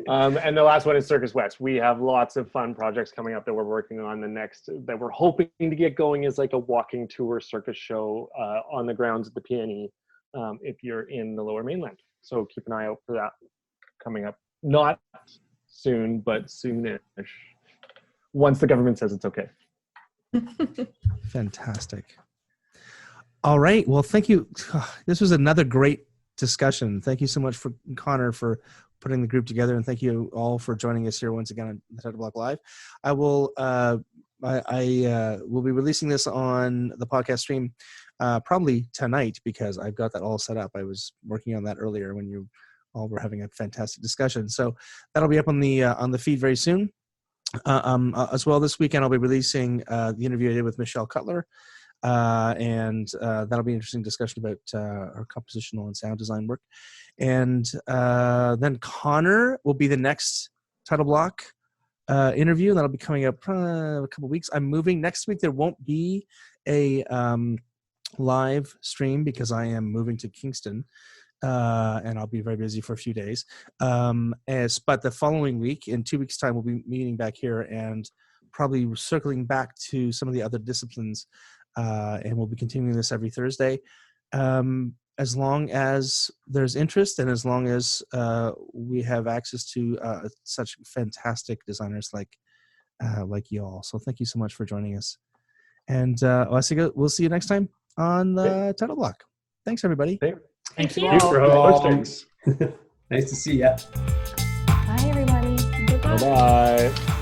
And the last one is Circus West. We have lots of fun projects coming up that we're working on. The next that we're hoping to get going is like a walking tour circus show on the grounds of the PNE. if you're in the Lower Mainland. So keep an eye out for that coming up. Not soon, but soonish. Once the government says it's okay. Fantastic. All right. Well, thank you. This was another great discussion. Thank you so much for Conor for putting the group together, and thank you all for joining us here once again on the Title Block Live. I will will be releasing this on the podcast stream probably tonight because I've got that all set up. I was working on that earlier when you all were having a fantastic discussion. So that'll be up on the feed very soon. As well, this weekend I'll be releasing the interview I did with Michelle Cutler, and that'll be an interesting discussion about her compositional and sound design work. And then Conor will be the next Title Block interview, and that'll be coming up a couple weeks. I'm moving next week. There won't be a live stream because I am moving to Kingston. And I'll be very busy for a few days. But the following week, in 2 weeks' time, we'll be meeting back here and probably circling back to some of the other disciplines. And we'll be continuing this every Thursday. As long as there's interest and as long as we have access to such fantastic designers like you all. So thank you so much for joining us. And we'll see you next time on the Title Block. Thanks, everybody. Thank you. Thanks for hosting. Nice to see you. Bye, everybody. Goodbye. Bye-bye.